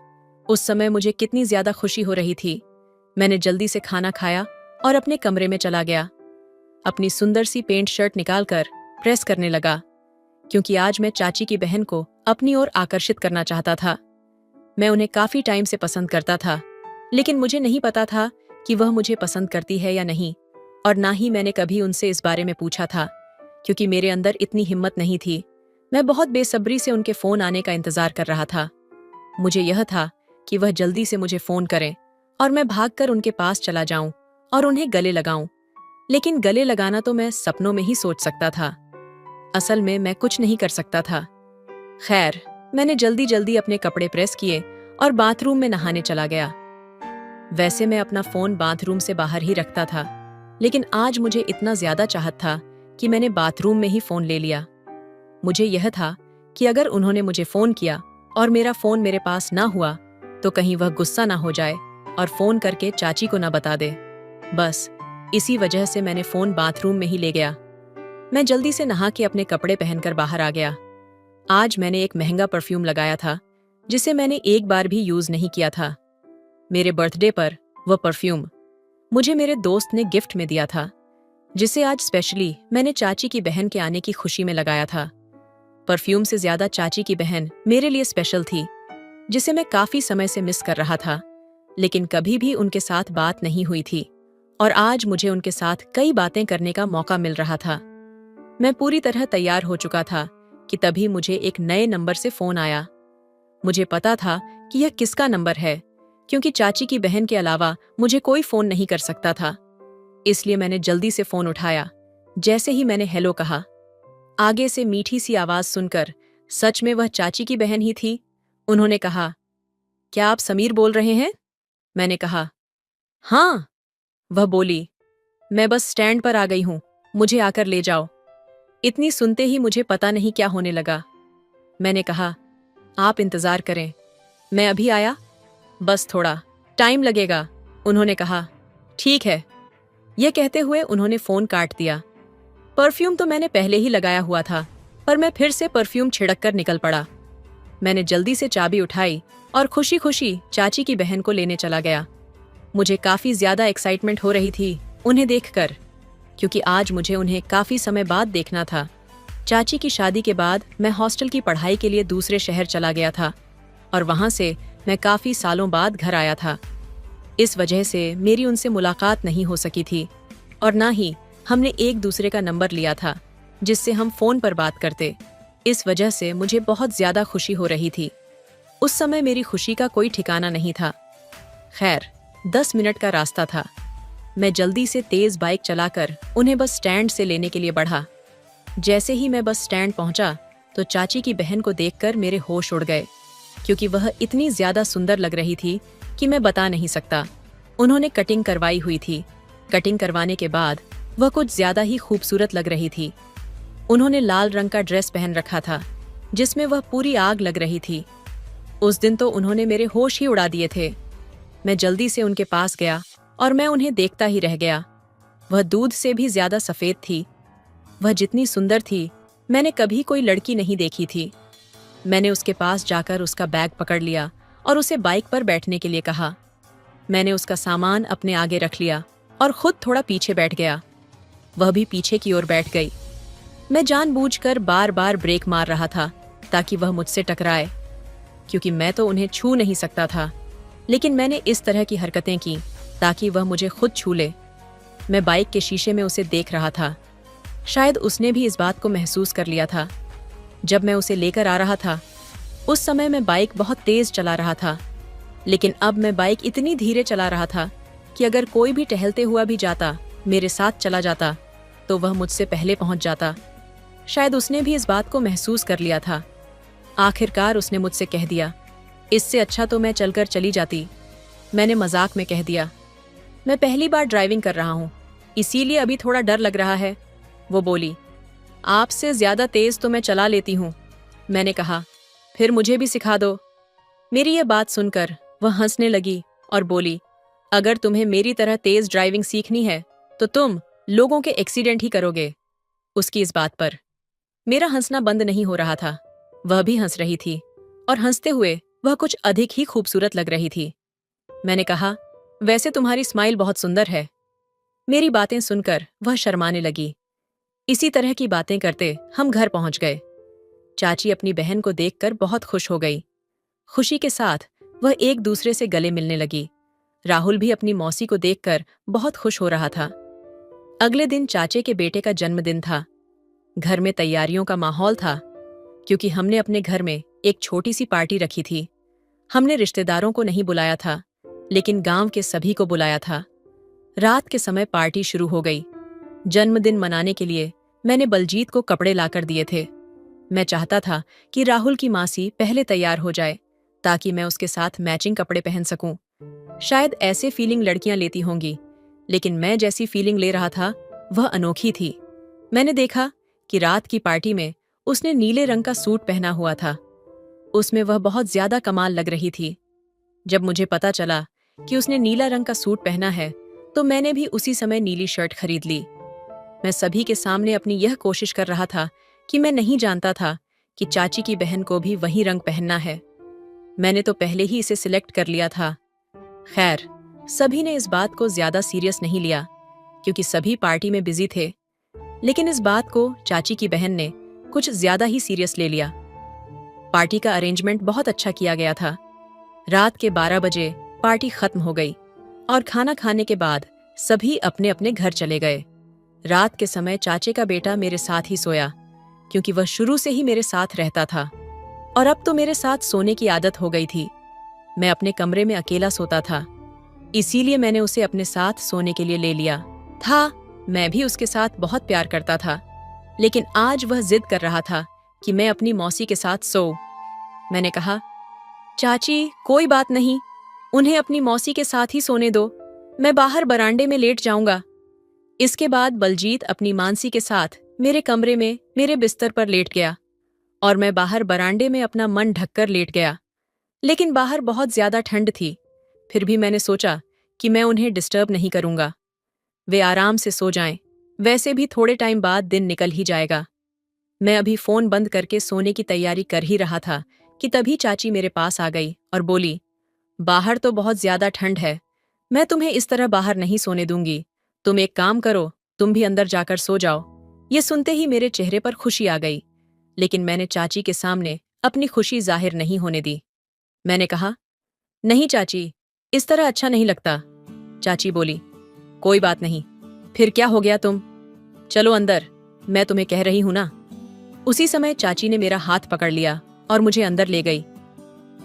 उस समय मुझे कितनी ज्यादा खुशी हो रही थी। मैंने जल्दी से खाना खाया और अपने कमरे में चला गया। अपनी सुंदर सी पेंट शर्ट निकालकर प्रेस करने लगा, क्योंकि आज मैं चाची की बहन को अपनी ओर आकर्षित करना चाहता था। मैं उन्हें काफी टाइम से पसंद करता था, लेकिन मुझे नहीं पता था कि वह मुझे पसंद करती है या नहीं, और ना ही मैंने कभी उनसे इस बारे में पूछा था, क्योंकि मेरे अंदर इतनी हिम्मत नहीं थी। मैं बहुत बेसब्री से उनके फोन आने का इंतजार कर रहा था। मुझे यह था कि वह जल्दी से मुझे फोन करें और मैं भागकर उनके पास चला जाऊं और उन्हें गले लगाऊं। लेकिन गले लगाना तो मैं सपनों में ही सोच सकता था। असल में मैं कुछ नहीं कर सकता था। खैर, मैंने जल्दी जल्दी अपने कपड़े प्रेस किए और बाथरूम में नहाने चला गया। वैसे मैं अपना फोन बाथरूम से बाहर ही रखता था, लेकिन आज मुझे इतना ज्यादा चाहत था कि मैंने बाथरूम में ही फोन ले लिया। मुझे यह था कि अगर उन्होंने मुझे फोन किया और मेरा फोन मेरे पास ना हुआ तो कहीं वह गुस्सा ना हो जाए और फोन करके चाची को ना बता दे। बस इसी वजह से मैंने फोन बाथरूम में ही ले गया। मैं जल्दी से नहा के अपने कपड़े पहनकर बाहर आ गया। आज मैंने एक महंगा परफ्यूम लगाया था, जिसे मैंने एक बार भी यूज नहीं किया था। मेरे बर्थडे पर वह परफ्यूम मुझे मेरे दोस्त ने गिफ्ट में दिया था, जिसे आज स्पेशली मैंने चाची की बहन के आने की खुशी में लगाया था। परफ्यूम से ज्यादा चाची की बहन मेरे लिए स्पेशल थी, जिसे मैं काफी समय से मिस कर रहा था, लेकिन कभी भी उनके साथ बात नहीं हुई थी, और आज मुझे उनके साथ कई बातें करने का मौका मिल रहा था। मैं पूरी तरह तैयार हो चुका था कि तभी मुझे एक नए नंबर से फोन आया। मुझे पता था कि यह किसका नंबर है, क्योंकि चाची की बहन के अलावा मुझे कोई फोन नहीं कर सकता था। इसलिए मैंने जल्दी से फोन उठाया। जैसे ही मैंने हेलो कहा, आगे से मीठी सी आवाज सुनकर सच में वह चाची की बहन ही थी। उन्होंने कहा, क्या आप समीर बोल रहे हैं? मैंने कहा, हाँ। वह बोली, मैं बस स्टैंड पर आ गई हूं, मुझे आकर ले जाओ। इतनी सुनते ही मुझे पता नहीं क्या होने लगा। मैंने कहा, आप इंतजार करें, मैं अभी आया, बस थोड़ा टाइम लगेगा। उन्होंने कहा, ठीक है। यह कहते हुए उन्होंने फोन काट दिया। परफ्यूम तो मैंने पहले ही लगाया हुआ था, पर मैं फिर से परफ्यूम छिड़क कर निकल पड़ा। मैंने जल्दी से चाबी उठाई और खुशी खुशी चाची की बहन को लेने चला गया। मुझे काफी ज्यादा एक्साइटमेंट हो रही थी उन्हें देखकर, क्योंकि आज मुझे उन्हें काफी समय बाद देखना था। चाची की शादी के बाद मैं हॉस्टल की पढ़ाई के लिए दूसरे शहर चला गया था, और वहां से मैं काफी सालों बाद घर आया था। इस वजह से मेरी उनसे मुलाकात नहीं हो सकी थी, और ना ही हमने एक दूसरे का नंबर लिया था जिससे हम फोन पर बात करते। इस वजह से मुझे बहुत ज्यादा खुशी हो रही थी। उस समय मेरी खुशी का कोई ठिकाना नहीं था। खैर, 10 मिनट का रास्ता था। मैं जल्दी से तेज बाइक चलाकर उन्हें बस स्टैंड से लेने के लिए बढ़ा। जैसे ही मैं बस स्टैंड पहुंचा तो चाची की बहन को देखकर मेरे होश उड़ गए, क्योंकि वह इतनी ज्यादा सुंदर लग रही थी कि मैं बता नहीं सकता। उन्होंने कटिंग करवाई हुई थी। कटिंग करवाने के बाद वह कुछ ज्यादा ही खूबसूरत लग रही थी। उन्होंने लाल रंग का ड्रेस पहन रखा था, जिसमें वह पूरी आग लग रही थी। उस दिन तो उन्होंने मेरे होश ही उड़ा दिए थे। मैं जल्दी से उनके पास गया और मैं उन्हें देखता ही रह गया। वह दूध से भी ज्यादा सफेद थी। वह जितनी सुंदर थी, मैंने कभी कोई लड़की नहीं देखी थी। मैंने उसके पास जाकर उसका बैग पकड़ लिया और उसे बाइक पर बैठने के लिए कहा। मैंने उसका सामान अपने आगे रख लिया और खुद थोड़ा पीछे बैठ गया। वह भी पीछे की ओर बैठ गई। मैं जानबूझकर बार बार ब्रेक मार रहा था ताकि वह मुझसे टकराए, क्योंकि मैं तो उन्हें छू नहीं सकता था। लेकिन मैंने इस तरह की हरकतें की ताकि वह मुझे खुद छू ले। मैं बाइक के शीशे में उसे देख रहा था। शायद उसने भी इस बात को महसूस कर लिया था। जब मैं उसे लेकर आ रहा था, उस समय मैं बाइक बहुत तेज चला रहा था, लेकिन अब मैं बाइक इतनी धीरे चला रहा था कि अगर कोई भी टहलते हुआ भी जाता, मेरे साथ चला जाता, तो वह मुझसे पहले पहुंच जाता। शायद उसने भी इस बात को महसूस कर लिया था। आखिरकार उसने मुझसे कह दिया, इससे अच्छा तो मैं चलकर चली जाती। मैंने मजाक में कह दिया, मैं पहली बार ड्राइविंग कर रहा हूँ, इसीलिए अभी थोड़ा डर लग रहा है। वो बोली, आपसे ज्यादा तेज तो मैं चला लेती हूँ। मैंने कहा, फिर मुझे भी सिखा दो। मेरी यह बात सुनकर वह हंसने लगी और बोली, अगर तुम्हें मेरी तरह तेज ड्राइविंग सीखनी है तो तुम लोगों के एक्सीडेंट ही करोगे। उसकी इस बात पर मेरा हंसना बंद नहीं हो रहा था। वह भी हंस रही थी और हंसते हुए वह कुछ अधिक ही खूबसूरत लग रही थी। मैंने कहा, वैसे तुम्हारी स्माइल बहुत सुंदर है। मेरी बातें सुनकर वह शर्माने लगी। इसी तरह की बातें करते हम घर पहुंच गए। चाची अपनी बहन को देखकर बहुत खुश हो गई। खुशी के साथ वह एक दूसरे से गले मिलने लगी। राहुल भी अपनी मौसी को देखकर बहुत खुश हो रहा था। अगले दिन चाचे के बेटे का जन्मदिन था। घर में तैयारियों का माहौल था, क्योंकि हमने अपने घर में एक छोटी सी पार्टी रखी थी। हमने रिश्तेदारों को नहीं बुलाया था, लेकिन गांव के सभी को बुलाया था। रात के समय पार्टी शुरू हो गई। जन्मदिन मनाने के लिए मैंने बलजीत को कपड़े लाकर दिए थे। मैं चाहता था कि राहुल की मासी पहले तैयार हो जाए, ताकि मैं उसके साथ मैचिंग कपड़े पहन सकूं। शायद ऐसे फीलिंग लड़कियां लेती होंगी, लेकिन मैं जैसी फीलिंग ले रहा था वह अनोखी थी। मैंने देखा कि रात की पार्टी में उसने नीले रंग का सूट पहना हुआ था। उसमें वह बहुत ज्यादा कमाल लग रही थी। जब मुझे पता चला कि उसने नीला रंग का सूट पहना है, तो मैंने भी उसी समय नीली शर्ट खरीद ली। मैं सभी के सामने अपनी यह कोशिश कर रहा था कि मैं नहीं जानता था कि चाची की बहन को भी वही रंग पहनना है। मैंने तो पहले ही इसे सिलेक्ट कर लिया था। खैर, सभी ने इस बात को ज्यादा सीरियस नहीं लिया, क्योंकि सभी पार्टी में बिजी थे। लेकिन इस बात को चाची की बहन ने कुछ ज्यादा ही सीरियस ले लिया। पार्टी का अरेंजमेंट बहुत अच्छा किया गया था। रात के 12 बजे पार्टी खत्म हो गई और खाना खाने के बाद सभी अपने अपने घर चले गए। रात के समय चाचे का बेटा मेरे साथ ही सोया, क्योंकि वह शुरू से ही मेरे साथ रहता था और अब तो मेरे साथ सोने की आदत हो गई थी। मैं अपने कमरे में अकेला सोता था, इसीलिए मैंने उसे अपने साथ सोने के लिए ले लिया था। मैं भी उसके साथ बहुत प्यार करता था, लेकिन आज वह जिद कर रहा था कि मैं अपनी मौसी के साथ सोऊं। मैंने कहा, चाची कोई बात नहीं, उन्हें अपनी मौसी के साथ ही सोने दो, मैं बाहर बरामदे में लेट जाऊंगा। इसके बाद बलजीत अपनी मानसी के साथ मेरे कमरे में मेरे बिस्तर पर लेट गया और मैं बाहर बरामदे में अपना मन ढककर लेट गया। लेकिन बाहर बहुत ज्यादा ठंड थी। फिर भी मैंने सोचा कि मैं उन्हें डिस्टर्ब नहीं करूंगा, वे आराम से सो जाएं। वैसे भी थोड़े टाइम बाद दिन निकल ही जाएगा। मैं अभी फोन बंद करके सोने की तैयारी कर ही रहा था कि तभी चाची मेरे पास आ गई और बोली, बाहर तो बहुत ज्यादा ठंड है, मैं तुम्हें इस तरह बाहर नहीं सोने दूंगी। तुम एक काम करो, तुम भी अंदर जाकर सो जाओ। ये सुनते ही मेरे चेहरे पर खुशी आ गई, लेकिन मैंने चाची के सामने अपनी खुशी जाहिर नहीं होने दी। मैंने कहा, नहीं चाची, इस तरह अच्छा नहीं लगता। चाची बोली, कोई बात नहीं, फिर क्या हो गया, तुम चलो अंदर, मैं तुम्हें कह रही हूं ना। उसी समय चाची ने मेरा हाथ पकड़ लिया और मुझे अंदर ले गई।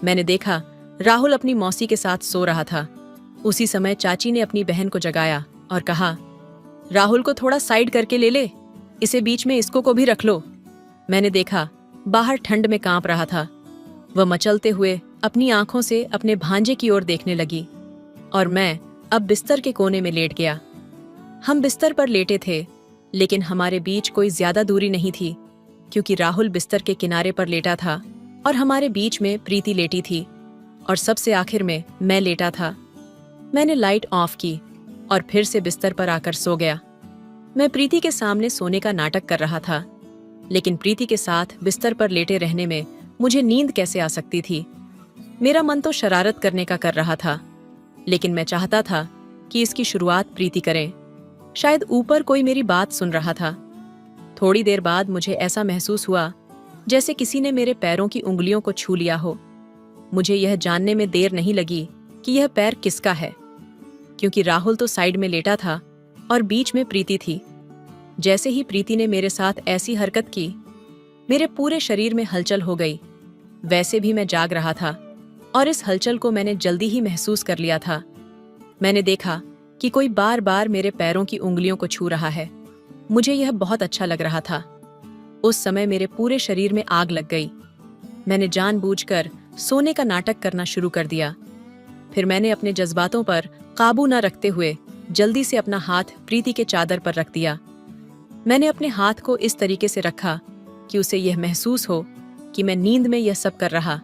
मैंने देखा राहुल अपनी मौसी के साथ सो रहा था। उसी समय चाची ने अपनी बहन को जगाया और कहा, राहुल को थोड़ा साइड करके ले ले, इसे बीच में इसको को भी रख लो। मैंने देखा बाहर ठंड में कांप रहा था। वह मचलते हुए अपनी आंखों से अपने भांजे की ओर देखने लगी और मैं अब बिस्तर के कोने में लेट गया। हम बिस्तर पर लेटे थे, लेकिन हमारे बीच कोई ज्यादा दूरी नहीं थी, क्योंकि राहुल बिस्तर के किनारे पर लेटा था और हमारे बीच में प्रीति लेटी थी और सबसे आखिर में मैं लेटा था। मैंने लाइट ऑफ की और फिर से बिस्तर पर आकर सो गया। मैं प्रीति के सामने सोने का नाटक कर रहा था, लेकिन प्रीति के साथ बिस्तर पर लेटे रहने में मुझे नींद कैसे आ सकती थी। मेरा मन तो शरारत करने का कर रहा था, लेकिन मैं चाहता था कि इसकी शुरुआत प्रीति करे। शायद ऊपर कोई मेरी बात सुन रहा था। थोड़ी देर बाद मुझे ऐसा महसूस हुआ जैसे किसी ने मेरे पैरों की उंगलियों को छू लिया हो। मुझे यह जानने में देर नहीं लगी कि यह पैर किसका है, क्योंकि राहुल तो साइड में लेटा था और बीच में प्रीति थी। जैसे ही प्रीति ने मेरे साथ ऐसी हरकत की, मेरे पूरे शरीर में हलचल हो गई। वैसे भी मैं जाग रहा था और इस हलचल को मैंने जल्दी ही महसूस कर लिया था। मैंने देखा कि कोई बार बार मेरे पैरों की उंगलियों को छू रहा है। मुझे यह बहुत अच्छा लग रहा था। उस समय मेरे पूरे शरीर में आग लग गई। मैंने जानबूझकर सोने का नाटक करना शुरू कर दिया। फिर मैंने अपने जज्बातों पर काबू न रखते हुए जल्दी से अपना हाथ प्रीति के चादर पर रख दिया। मैंने अपने हाथ को इस तरीके से रखा कि उसे यह महसूस हो कि मैं नींद में यह सब कर रहा।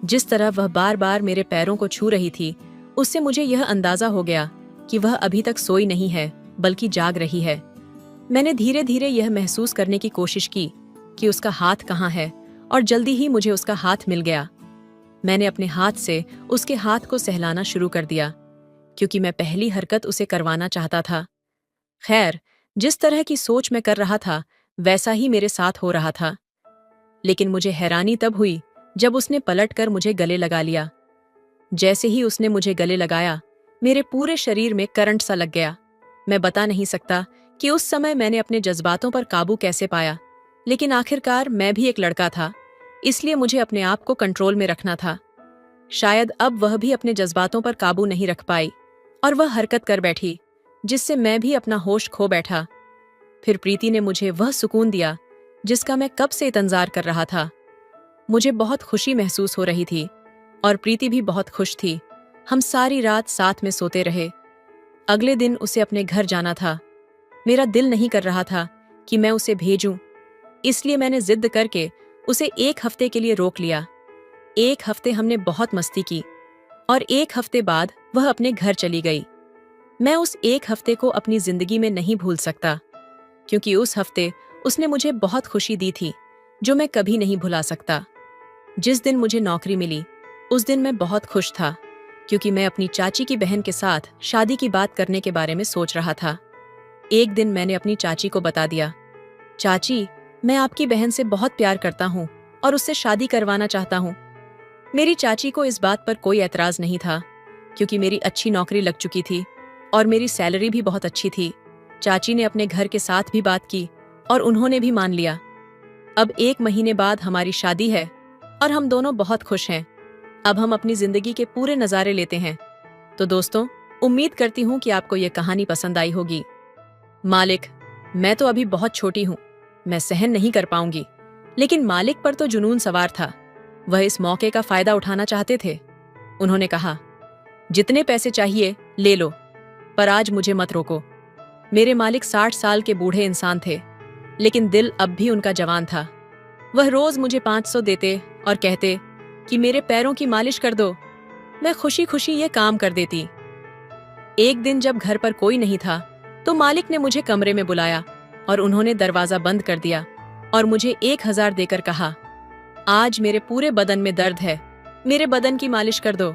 जिस तरह वह बार बार मेरे पैरों को छू रही थी, उससे मुझे यह अंदाजा हो गया कि वह अभी तक सोई नहीं है, बल्कि जाग रही है। मैंने धीरे धीरे यह महसूस करने की कोशिश की कि उसका हाथ कहाँ है, और जल्दी ही मुझे उसका हाथ मिल गया। मैंने अपने हाथ से उसके हाथ को सहलाना शुरू कर दिया, क्योंकि मैं पहली हरकत उसे करवाना चाहता था। खैर, जिस तरह की सोच मैं कर रहा था, वैसा ही मेरे साथ हो रहा था। लेकिन मुझे हैरानी तब हुई जब उसने पलटकर मुझे गले लगा लिया। जैसे ही उसने मुझे गले लगाया, मेरे पूरे शरीर में करंट सा लग गया। मैं बता नहीं सकता कि उस समय मैंने अपने जज्बातों पर काबू कैसे पाया, लेकिन आखिरकार मैं भी एक लड़का था, इसलिए मुझे अपने आप को कंट्रोल में रखना था। शायद अब वह भी अपने जज्बातों पर काबू नहीं रख पाई और वह हरकत कर बैठी, जिससे मैं भी अपना होश खो बैठा। फिर प्रीति ने मुझे वह सुकून दिया जिसका मैं कब से इंतजार कर रहा था। मुझे बहुत खुशी महसूस हो रही थी और प्रीति भी बहुत खुश थी। हम सारी रात साथ में सोते रहे। अगले दिन उसे अपने घर जाना था। मेरा दिल नहीं कर रहा था कि मैं उसे भेजूं, इसलिए मैंने जिद करके उसे 1 हफ्ते के लिए रोक लिया। 1 हफ्ते हमने बहुत मस्ती की और 1 हफ्ते बाद वह अपने घर चली गई। मैं उस 1 हफ्ते को अपनी जिंदगी में नहीं भूल सकता, क्योंकि उस हफ्ते उसने मुझे बहुत खुशी दी थी, जो मैं कभी नहीं भुला सकता। जिस दिन मुझे नौकरी मिली, उस दिन मैं बहुत खुश था, क्योंकि मैं अपनी चाची की बहन के साथ शादी की बात करने के बारे में सोच रहा था। एक दिन मैंने अपनी चाची को बता दिया, चाची, मैं आपकी बहन से बहुत प्यार करता हूँ और उससे शादी करवाना चाहता हूँ। मेरी चाची को इस बात पर कोई एतराज नहीं था, क्योंकि मेरी अच्छी नौकरी लग चुकी थी और मेरी सैलरी भी बहुत अच्छी थी। चाची ने अपने घर के साथ भी बात की और उन्होंने भी मान लिया। अब 1 महीने बाद हमारी शादी है और हम दोनों बहुत खुश हैं। अब हम अपनी जिंदगी के पूरे नज़ारे लेते हैं। तो दोस्तों, उम्मीद करती हूँ कि आपको ये कहानी पसंद आई होगी। मालिक, मैं तो अभी बहुत छोटी हूँ, मैं सहन नहीं कर पाऊंगी, लेकिन मालिक पर तो जुनून सवार था। वह इस मौके का फायदा उठाना चाहते थे। उन्होंने कहा, जितने पैसे चाहिए ले लो, पर आज मुझे मत रोको। मेरे मालिक 60 साल के बूढ़े इंसान थे, लेकिन दिल अब भी उनका जवान था। वह रोज मुझे 500 देते और कहते कि मेरे पैरों की मालिश कर दो। मैं खुशी खुशी ये काम कर देती। एक दिन जब घर पर कोई नहीं था, तो मालिक ने मुझे कमरे में बुलाया और उन्होंने दरवाजा बंद कर दिया और मुझे 1000 देकर कहा, आज मेरे पूरे बदन में दर्द है, मेरे बदन की मालिश कर दो।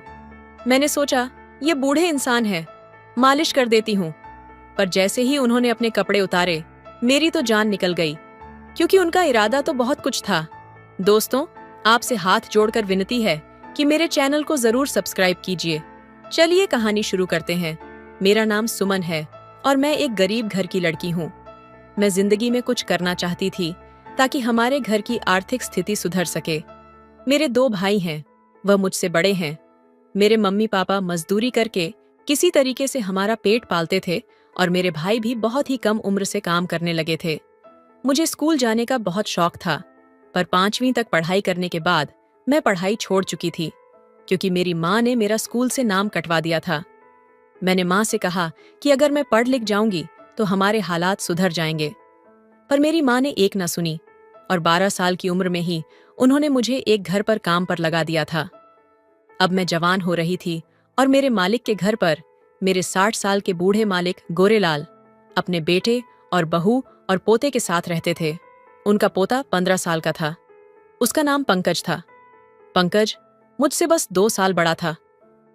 मैंने सोचा, ये बूढ़े इंसान है, मालिश कर देती हूँ। पर जैसे ही उन्होंने अपने कपड़े उतारे, मेरी तो जान निकल गई, क्योंकि उनका इरादा तो बहुत कुछ था। दोस्तों, आपसे हाथ जोड़कर विनती है कि मेरे चैनल को जरूर सब्सक्राइब कीजिए। चलिए कहानी शुरू करते हैं। मेरा नाम सुमन है और मैं एक गरीब घर की लड़की हूँ। मैं जिंदगी में कुछ करना चाहती थी ताकि हमारे घर की आर्थिक स्थिति सुधर सके। मेरे 2 भाई हैं, वह मुझसे बड़े हैं। मेरे मम्मी पापा मजदूरी करके किसी तरीके से हमारा पेट पालते थे और मेरे भाई भी बहुत ही कम उम्र से काम करने लगे थे। मुझे स्कूल जाने का बहुत शौक था, पर 5वीं तक पढ़ाई करने के बाद मैं पढ़ाई छोड़ चुकी थी, क्योंकि मेरी माँ ने मेरा स्कूल से नाम कटवा दिया था। मैंने माँ से कहा कि अगर मैं पढ़ लिख जाऊंगी तो हमारे हालात सुधर जाएंगे, पर मेरी माँ ने एक न सुनी और 12 साल की उम्र में ही उन्होंने मुझे एक घर पर काम पर लगा दिया था। अब मैं जवान हो रही थी और मेरे मालिक के घर पर मेरे 60 साल के बूढ़े मालिक गोरेलाल अपने बेटे और बहू और पोते के साथ रहते थे। उनका पोता 15 साल का था। उसका नाम पंकज था। पंकज मुझसे बस 2 साल बड़ा था।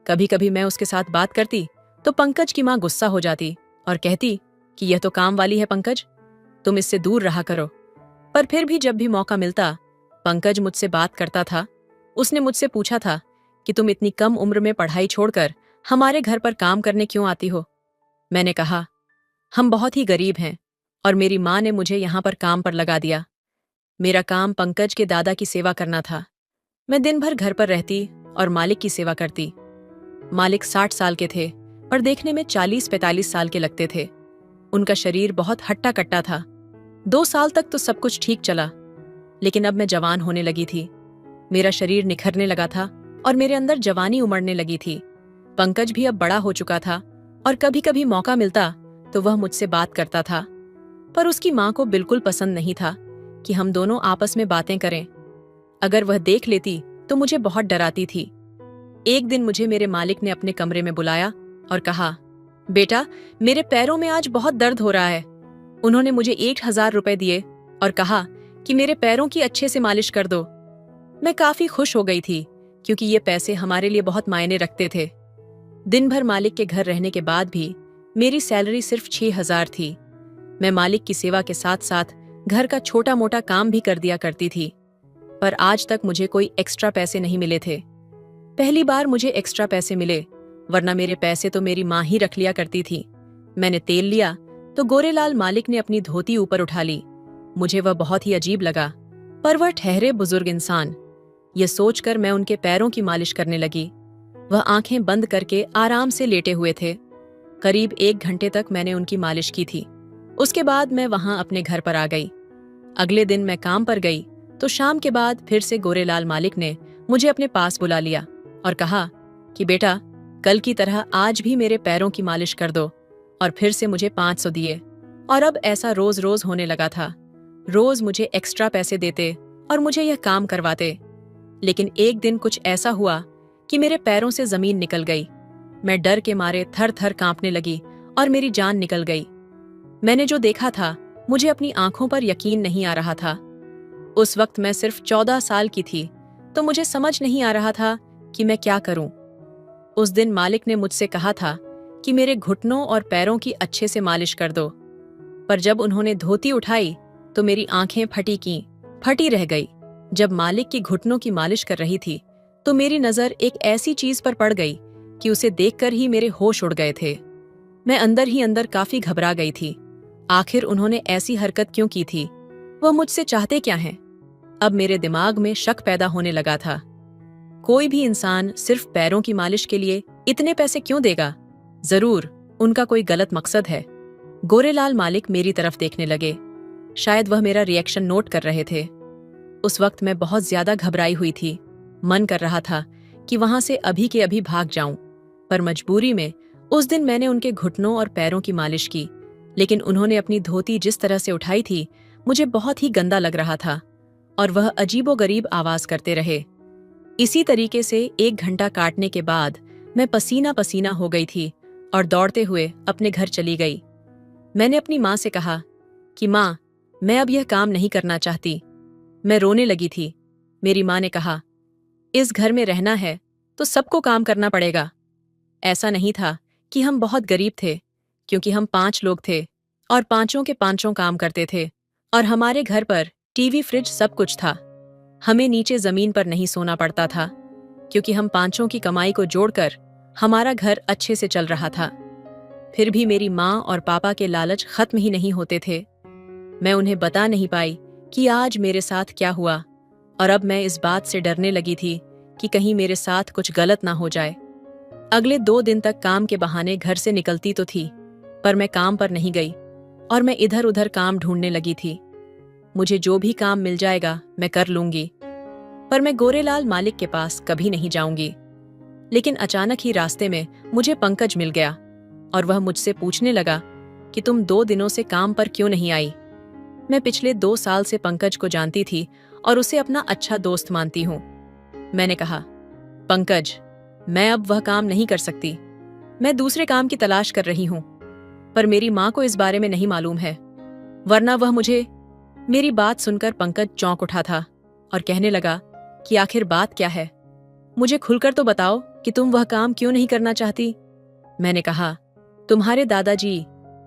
कभी कभी मैं उसके साथ बात करती तो पंकज की माँ गुस्सा हो जाती और कहती कि यह तो काम वाली है पंकज, तुम इससे दूर रहा करो। पर फिर भी जब भी मौका मिलता, पंकज मुझसे बात करता था। उसने मुझसे पूछा था कि तुम इतनी कम उम्र में पढ़ाई छोड़कर हमारे घर पर काम करने क्यों आती हो? मैंने कहा, हम बहुत ही गरीब हैं और मेरी माँ ने मुझे यहाँ पर काम पर लगा दिया। मेरा काम पंकज के दादा की सेवा करना था। मैं दिन भर घर पर रहती और मालिक की सेवा करती। मालिक 60 साल के थे पर देखने में 40-45 साल के लगते थे। उनका शरीर बहुत हट्टा कट्टा था। 2 साल तक तो सब कुछ ठीक चला, लेकिन अब मैं जवान होने लगी थी। मेरा शरीर निखरने लगा था और मेरे अंदर जवानी उमड़ने लगी थी। पंकज भी अब बड़ा हो चुका था और कभी कभी मौका मिलता तो वह मुझसे बात करता था, पर उसकी माँ को बिल्कुल पसंद नहीं था कि हम दोनों आपस में बातें करें। अगर वह देख लेती तो मुझे बहुत डराती थी। एक दिन मुझे मेरे मालिक ने अपने कमरे में बुलाया और कहा, बेटा, मेरे पैरों में आज बहुत दर्द हो रहा है। उन्होंने मुझे 1000 रुपए दिए और कहा कि मेरे पैरों की अच्छे से मालिश कर दो। मैं काफी खुश हो गई थी क्योंकि ये पैसे हमारे लिए बहुत मायने रखते थे। दिन भर मालिक के घर रहने के बाद भी मेरी सैलरी सिर्फ 6000 थी। मैं मालिक की सेवा के साथ साथ घर का छोटा मोटा काम भी कर दिया करती थी, पर आज तक मुझे कोई एक्स्ट्रा पैसे नहीं मिले थे। पहली बार मुझे एक्स्ट्रा पैसे मिले, वरना मेरे पैसे तो मेरी माँ ही रख लिया करती थी। मैंने तेल लिया तो गोरेलाल मालिक ने अपनी धोती ऊपर उठा ली। मुझे वह बहुत ही अजीब लगा, पर वह ठहरे बुजुर्ग इंसान। यह सोचकर मैं उनके पैरों की मालिश करने लगी। वह आंखें बंद करके आराम से लेटे हुए थे। करीब 1 घंटे तक मैंने उनकी मालिश की थी। उसके बाद मैं वहां अपने घर पर आ गई। अगले दिन मैं काम पर गई तो शाम के बाद फिर से गोरेलाल मालिक ने मुझे अपने पास बुला लिया और कहा कि बेटा, कल की तरह आज भी मेरे पैरों की मालिश कर दो, और फिर से मुझे 500 दिए। और अब ऐसा रोज रोज होने लगा था। रोज मुझे एक्स्ट्रा पैसे देते और मुझे यह काम करवाते। लेकिन एक दिन कुछ ऐसा हुआ कि मेरे पैरों से जमीन निकल गई। मैं डर के मारे थर थर कांपने लगी और मेरी जान निकल गई। मैंने जो देखा था मुझे अपनी आंखों पर यकीन नहीं आ रहा था। उस वक्त मैं सिर्फ 14 साल की थी, तो मुझे समझ नहीं आ रहा था कि मैं क्या करूं। उस दिन मालिक ने मुझसे कहा था कि मेरे घुटनों और पैरों की अच्छे से मालिश कर दो, पर जब उन्होंने धोती उठाई तो मेरी आंखें फटी रह गई। जब मालिक की घुटनों की मालिश कर रही थी तो मेरी नजर एक ऐसी चीज पर पड़ गई कि उसे देखकर ही मेरे होश उड़ गए थे। मैं अंदर ही अंदर काफी घबरा गई थी। आखिर उन्होंने ऐसी हरकत क्यों की थी? वह मुझसे चाहते क्या हैं? अब मेरे दिमाग में शक पैदा होने लगा था। कोई भी इंसान सिर्फ पैरों की मालिश के लिए इतने पैसे क्यों देगा? जरूर उनका कोई गलत मकसद है। गोरेलाल मालिक मेरी तरफ देखने लगे। शायद वह मेरा रिएक्शन नोट कर रहे थे। उस वक्त मैं बहुत ज्यादा घबराई हुई थी। मन कर रहा था कि वहां से अभी के अभी भाग जाऊं, पर मजबूरी में उस दिन मैंने उनके घुटनों और पैरों की मालिश की। लेकिन उन्होंने अपनी धोती जिस तरह से उठाई थी मुझे बहुत ही गंदा लग रहा था और वह अजीबोगरीब आवाज करते रहे। इसी तरीके से 1 घंटा काटने के बाद मैं पसीना पसीना हो गई थी और दौड़ते हुए अपने घर चली गई। मैंने अपनी माँ से कहा कि माँ, मैं अब यह काम नहीं करना चाहती। मैं रोने लगी थी। मेरी माँ ने कहा, इस घर में रहना है तो सबको काम करना पड़ेगा। ऐसा नहीं था कि हम बहुत गरीब थे, क्योंकि हम 5 लोग थे और पांचों के पांचों काम करते थे और हमारे घर पर टीवी, फ्रिज सब कुछ था। हमें नीचे जमीन पर नहीं सोना पड़ता था, क्योंकि हम पांचों की कमाई को जोड़कर हमारा घर अच्छे से चल रहा था। फिर भी मेरी माँ और पापा के लालच खत्म ही नहीं होते थे। मैं उन्हें बता नहीं पाई कि आज मेरे साथ क्या हुआ, और अब मैं इस बात से डरने लगी थी कि कहीं मेरे साथ कुछ गलत ना हो जाए। अगले 2 दिन तक काम के बहाने घर से निकलती तो थी, पर मैं काम पर नहीं गई और मैं इधर उधर काम ढूंढने लगी थी। मुझे जो भी काम मिल जाएगा मैं कर लूंगी, पर मैं गोरेलाल मालिक के पास कभी नहीं जाऊंगी। लेकिन अचानक ही रास्ते में मुझे पंकज मिल गया और वह मुझसे पूछने लगा कि तुम 2 दिनों से काम पर क्यों नहीं आई। मैं पिछले 2 साल से पंकज को जानती थी और उसे अपना अच्छा दोस्त मानती हूँ। मैंने कहा, पंकज, मैं अब वह काम नहीं कर सकती। मैं दूसरे काम की तलाश कर रही हूँ, पर मेरी माँ को इस बारे में नहीं मालूम है, वरना वह मुझे। मेरी बात सुनकर पंकज चौंक उठा था और कहने लगा कि आखिर बात क्या है? मुझे खुलकर तो बताओ कि तुम वह काम क्यों नहीं करना चाहती। मैंने कहा, तुम्हारे दादाजी।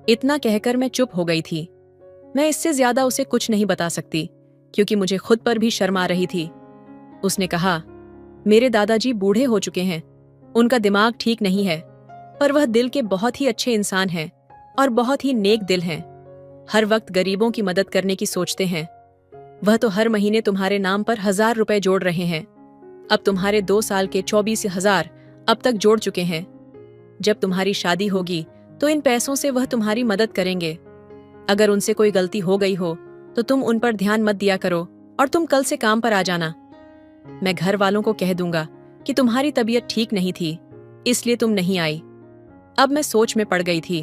इतना कहकर मैं चुप हो गई थी। मैं इससे ज्यादा उसे कुछ नहीं बता सकती, क्योंकि मुझे खुद पर भी शर्म आ रही थी। उसने कहा, मेरे दादाजी बूढ़े हो चुके हैं, उनका दिमाग ठीक नहीं है, पर वह दिल के बहुत ही अच्छे इंसान हैं और बहुत ही नेक दिल हैं। हर वक्त गरीबों की मदद करने की सोचते हैं। वह तो हर महीने तुम्हारे नाम पर 1,000 रुपए जोड़ रहे हैं। अब तुम्हारे 2 साल के 24,000 अब तक जोड़ चुके हैं। जब तुम्हारी शादी होगी तो इन पैसों से वह तुम्हारी मदद करेंगे। अगर उनसे कोई गलती हो गई हो तो तुम उन पर ध्यान मत दिया करो और तुम कल से काम पर आ जाना। मैं घर वालों को कह दूंगा कि तुम्हारी तबीयत ठीक नहीं थी, इसलिए तुम नहीं आई। अब मैं सोच में पड़ गई थी।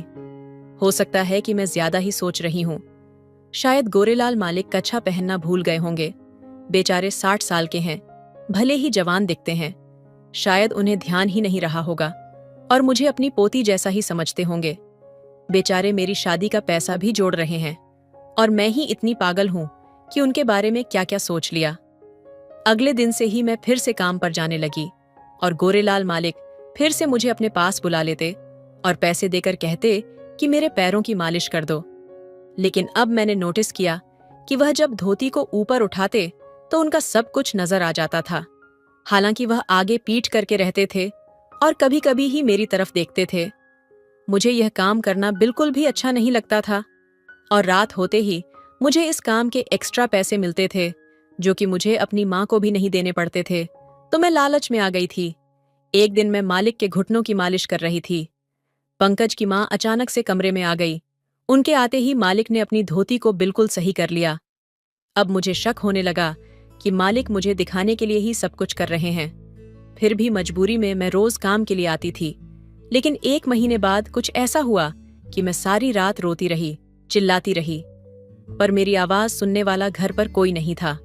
हो सकता है कि मैं ज्यादा ही सोच रही हूं। शायद गोरेलाल मालिक कच्छा पहनना भूल गए होंगे। बेचारे 60 साल के हैं, भले ही जवान दिखते हैं। शायद उन्हें ध्यान ही नहीं रहा होगा और मुझे अपनी पोती जैसा ही समझते होंगे। बेचारे मेरी शादी का पैसा भी जोड़ रहे हैं और मैं ही इतनी पागल हूं कि उनके बारे में क्या क्या सोच लिया। अगले दिन से ही मैं फिर से काम पर जाने लगी और गोरेलाल मालिक फिर से मुझे अपने पास बुला लेते और पैसे देकर कहते कि मेरे पैरों की मालिश कर दो। लेकिन अब मैंने नोटिस किया कि वह जब धोती को ऊपर उठाते तो उनका सब कुछ नजर आ जाता था। हालांकि वह आगे पीठ करके रहते थे और कभी कभी ही मेरी तरफ देखते थे। मुझे यह काम करना बिल्कुल भी अच्छा नहीं लगता था और रात होते ही मुझे इस काम के एक्स्ट्रा पैसे मिलते थे, जो कि मुझे अपनी माँ को भी नहीं देने पड़ते थे। तो मैं लालच में आ गई थी। एक दिन मैं मालिक के घुटनों की मालिश कर रही थी। पंकज की माँ अचानक से कमरे में आ गई। उनके आते ही मालिक ने अपनी धोती को बिल्कुल सही कर लिया। अब मुझे शक होने लगा कि मालिक मुझे दिखाने के लिए ही सब कुछ कर रहे हैं। फिर भी मजबूरी में मैं रोज काम के लिए आती थी। लेकिन 1 महीने बाद कुछ ऐसा हुआ कि मैं सारी रात रोती रही, चिल्लाती रही, पर मेरी आवाज सुनने वाला घर पर कोई नहीं था।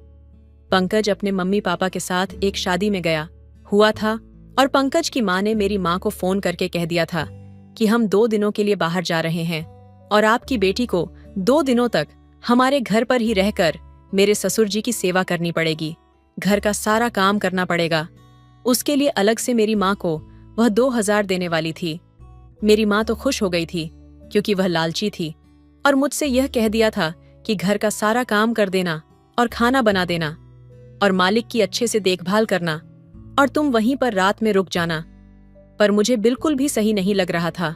पंकज अपने मम्मी पापा के साथ एक शादी में गया हुआ था और पंकज की माँ ने मेरी माँ को फोन करके कह दिया था कि हम 2 दिनों के लिए बाहर जा रहे हैं और आपकी बेटी को 2 दिनों तक हमारे घर पर ही रहकर मेरे ससुर जी की सेवा करनी पड़ेगी। घर का सारा काम करना पड़ेगा। उसके लिए अलग से मेरी माँ को वह 2,000 देने वाली थी। मेरी माँ तो खुश हो गई थी क्योंकि वह लालची थी और मुझसे यह कह दिया था कि घर का सारा काम कर देना और खाना बना देना और मालिक की अच्छे से देखभाल करना और तुम वहीं पर रात में रुक जाना। पर मुझे बिल्कुल भी सही नहीं लग रहा था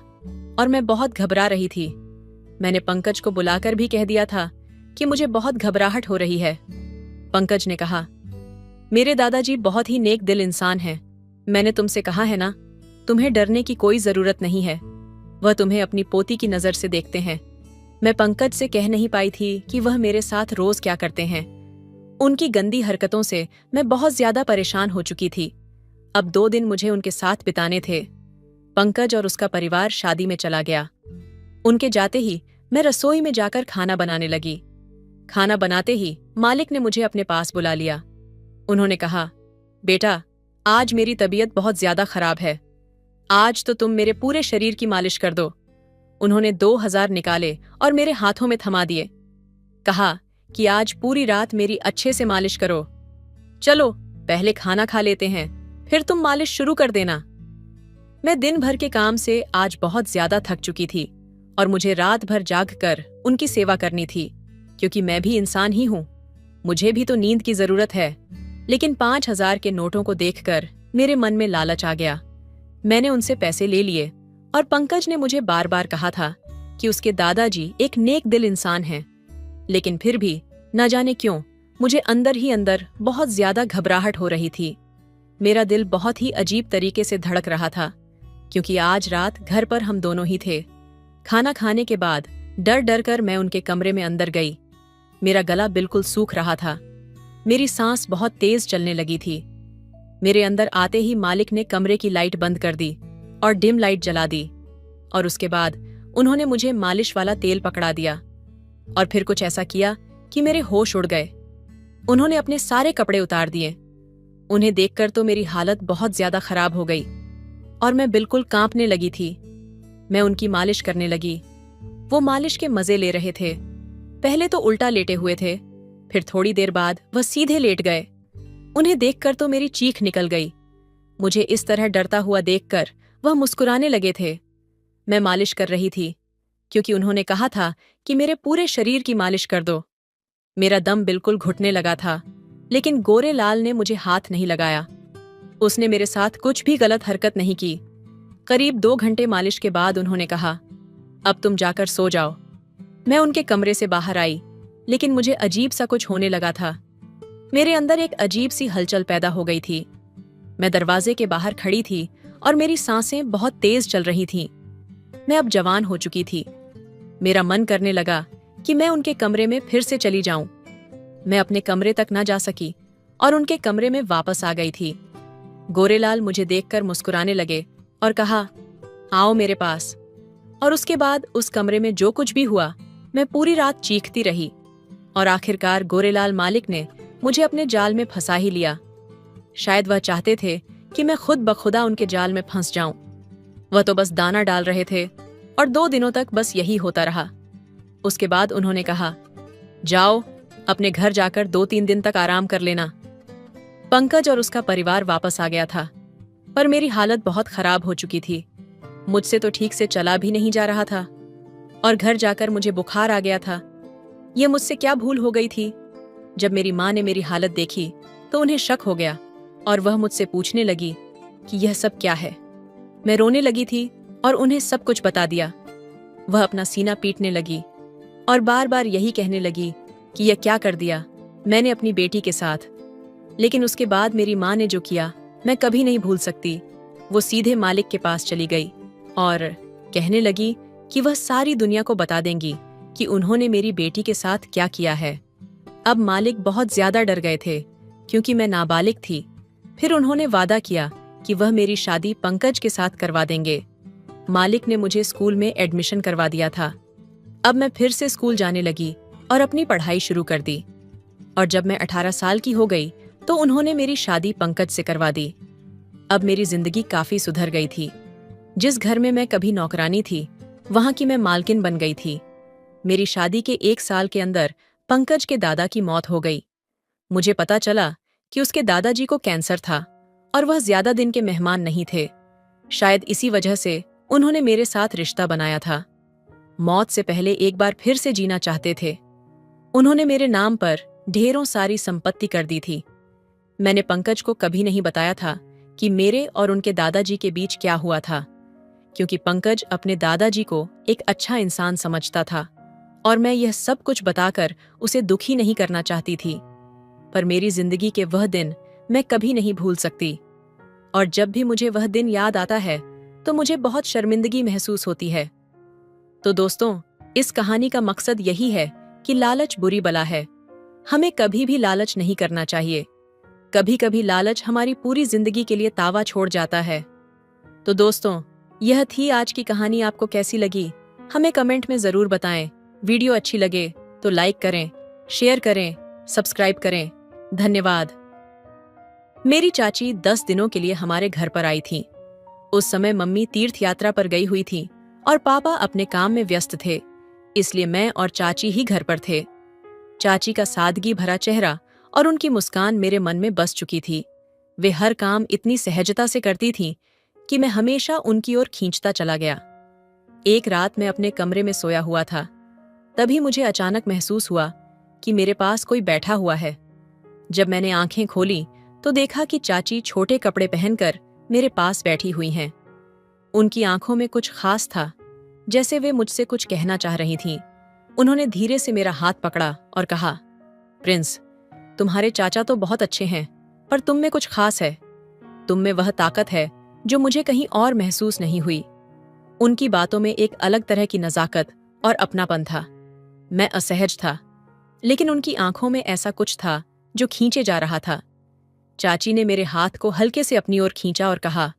और मैं बहुत घबरा रही थी। मैंने पंकज को बुलाकर भी कह दिया था कि मुझे बहुत घबराहट हो रही है। पंकज ने कहा, मेरे दादाजी बहुत ही नेक दिल इंसान हैं। मैंने तुमसे कहा है ना, तुम्हें डरने की कोई जरूरत नहीं है। वह तुम्हें अपनी पोती की नजर से देखते हैं। मैं पंकज से कह नहीं पाई थी कि वह मेरे साथ रोज क्या करते हैं। उनकी गंदी हरकतों से मैं बहुत ज्यादा परेशान हो चुकी थी। अब 2 दिन मुझे उनके साथ बिताने थे। पंकज और उसका परिवार शादी में चला गया। उनके जाते ही मैं रसोई में जाकर खाना बनाने लगी। खाना बनाते ही मालिक ने मुझे अपने पास बुला लिया। उन्होंने कहा, बेटा, आज मेरी तबीयत बहुत ज्यादा खराब है। आज तो तुम मेरे पूरे शरीर की मालिश कर दो। उन्होंने 2,000 निकाले और मेरे हाथों में थमा दिए। कहा कि आज पूरी रात मेरी अच्छे से मालिश करो। चलो पहले खाना खा लेते हैं, फिर तुम मालिश शुरू कर देना। मैं दिन भर के काम से आज बहुत ज्यादा थक चुकी थी और मुझे रात भर जाग कर उनकी सेवा करनी थी, क्योंकि मैं भी इंसान ही हूं। मुझे भी तो नींद की जरूरत है। लेकिन 5,000 के नोटों को देखकर मेरे मन में लालच आ गया। मैंने उनसे पैसे ले लिए और पंकज ने मुझे बार बार कहा था कि उसके दादाजी एक नेक दिल इंसान हैं। लेकिन फिर भी न जाने क्यों मुझे अंदर ही अंदर बहुत ज्यादा घबराहट हो रही थी। मेरा दिल बहुत ही अजीब तरीके से धड़क रहा था, क्योंकि आज रात घर पर हम दोनों ही थे। खाना खाने के बाद डर डर कर मैं उनके कमरे में अंदर गई। मेरा गला बिल्कुल सूख रहा था। मेरी सांस बहुत तेज चलने लगी थी। मेरे अंदर आते ही मालिक ने कमरे की लाइट बंद कर दी और डिम लाइट जला दी और उसके बाद उन्होंने मुझे मालिश वाला तेल पकड़ा दिया और फिर कुछ ऐसा किया कि मेरे होश उड़ गए। उन्होंने अपने सारे कपड़े उतार दिए। उन्हें देखकर तो मेरी हालत बहुत ज्यादा खराब हो गई और मैं बिल्कुल कांपने लगी थी। मैं उनकी मालिश करने लगी। वो मालिश के मजे ले रहे थे। पहले तो उल्टा लेटे हुए थे, फिर थोड़ी देर बाद वह सीधे लेट गए। उन्हें देखकर तो मेरी चीख निकल गई। मुझे इस तरह डरता हुआ देखकर वह मुस्कुराने लगे थे। मैं मालिश कर रही थी क्योंकि उन्होंने कहा था कि मेरे पूरे शरीर की मालिश कर दो। मेरा दम बिल्कुल घुटने लगा था, लेकिन गोरेलाल ने मुझे हाथ नहीं लगाया। उसने मेरे साथ कुछ भी गलत हरकत नहीं की। करीब 2 घंटे मालिश के बाद उन्होंने कहा, अब तुम जाकर सो जाओ। मैं उनके कमरे से बाहर आई, लेकिन मुझे अजीब सा कुछ होने लगा था। मेरे अंदर एक अजीब सी हलचल पैदा हो गई थी। मैं दरवाजे के बाहर खड़ी थी और मेरी सांसें बहुत तेज चल रही थीं। मैं अब जवान हो चुकी थी। मेरा मन करने लगा कि मैं उनके कमरे में फिर से चली जाऊं। मैं अपने कमरे तक न जा सकी और उनके कमरे में वापस आ गई थी। गोरेलाल मुझे देखकर मुस्कुराने लगे और कहा, आओ मेरे पास। और उसके बाद उस कमरे में जो कुछ भी हुआ, मैं पूरी रात चीखती रही और आखिरकार गोरेलाल मालिक ने मुझे अपने जाल में फंसा ही लिया। शायद वह चाहते थे कि मैं खुद बखुदा उनके जाल में फंस जाऊं। वह तो बस दाना डाल रहे थे और 2 दिनों तक बस यही होता रहा। उसके बाद उन्होंने कहा, जाओ अपने घर जाकर 2-3 दिन तक आराम कर लेना। पंकज और उसका परिवार वापस आ गया था, पर मेरी हालत बहुत खराब हो चुकी थी। मुझसे तो ठीक से चला भी नहीं जा रहा था और घर जाकर मुझे बुखार आ गया था। यह मुझसे क्या भूल हो गई थी। जब मेरी माँ ने मेरी हालत देखी तो उन्हें शक हो गया और वह मुझसे पूछने लगी कि यह सब क्या है। मैं रोने लगी थी और उन्हें सब कुछ बता दिया। वह अपना सीना पीटने लगी और बार बार यही कहने लगी कि यह क्या कर दिया मैंने अपनी बेटी के साथ। लेकिन उसके बाद मेरी माँ ने जो किया मैं कभी नहीं भूल सकती। वो सीधे मालिक के पास चली गई और कहने लगी कि वह सारी दुनिया को बता देंगी कि उन्होंने मेरी बेटी के साथ क्या किया है। अब मालिक बहुत ज्यादा डर गए थे क्योंकि मैं नाबालिग थी। फिर उन्होंने वादा किया कि वह मेरी शादी पंकज के साथ करवा देंगे। मालिक ने मुझे स्कूल में एडमिशन करवा दिया था। अब मैं फिर से स्कूल जाने लगी और अपनी पढ़ाई शुरू कर दी। और जब मैं 18 साल की हो गई तो उन्होंने मेरी शादी पंकज से करवा दी। अब मेरी जिंदगी काफी सुधर गई थी। जिस घर में मैं कभी नौकरानी थी, वहां की मैं मालकिन बन गई थी। मेरी शादी के 1 साल के अंदर पंकज के दादा की मौत हो गई। मुझे पता चला कि उसके दादाजी को कैंसर था और वह ज्यादा दिन के मेहमान नहीं थे। शायद इसी वजह से उन्होंने मेरे साथ रिश्ता बनाया था। मौत से पहले एक बार फिर से जीना चाहते थे। उन्होंने मेरे नाम पर ढेरों सारी संपत्ति कर दी थी। मैंने पंकज को कभी नहीं बताया था कि मेरे और उनके दादाजी के बीच क्या हुआ था, क्योंकि पंकज अपने दादाजी को एक अच्छा इंसान समझता था और मैं यह सब कुछ बताकर उसे दुखी नहीं करना चाहती थी। पर मेरी जिंदगी के वह दिन मैं कभी नहीं भूल सकती और जब भी मुझे वह दिन याद आता है तो मुझे बहुत शर्मिंदगी महसूस होती है। तो दोस्तों, इस कहानी का मकसद यही है कि लालच बुरी बला है। हमें कभी भी लालच नहीं करना चाहिए। कभी कभी लालच हमारी पूरी जिंदगी के लिए तावा छोड़ जाता है। तो दोस्तों, यह थी आज की कहानी। आपको कैसी लगी हमें कमेंट में जरूर बताएं। वीडियो अच्छी लगे तो लाइक करें, शेयर करें, सब्सक्राइब करें। धन्यवाद। मेरी चाची 10 दिनों के लिए हमारे घर पर आई थी। उस समय मम्मी तीर्थ यात्रा पर गई हुई थी और पापा अपने काम में व्यस्त थे, इसलिए मैं और चाची ही घर पर थे। चाची का सादगी भरा चेहरा और उनकी मुस्कान मेरे मन में बस चुकी थी। वे हर काम इतनी सहजता से करती थीं कि मैं हमेशा उनकी ओर खींचता चला गया। एक रात मैं अपने कमरे में सोया हुआ था। तभी मुझे अचानक महसूस हुआ कि मेरे पास कोई बैठा हुआ है। जब मैंने आंखें खोली तो देखा कि चाची छोटे कपड़े पहनकर मेरे पास बैठी हुई हैं। उनकी आंखों में कुछ खास था, जैसे वे मुझसे कुछ कहना चाह रही थीं। उन्होंने धीरे से मेरा हाथ पकड़ा और कहा, प्रिंस, तुम्हारे चाचा तो बहुत अच्छे हैं, पर तुम में कुछ खास है। तुम में वह ताकत है जो मुझे कहीं और महसूस नहीं हुई। उनकी बातों में एक अलग तरह की नजाकत और अपनापन था। मैं असहज था, लेकिन उनकी आंखों में ऐसा कुछ था जो खींचे जा रहा था। चाची ने मेरे हाथ को हल्के से अपनी ओर खींचा और कहा,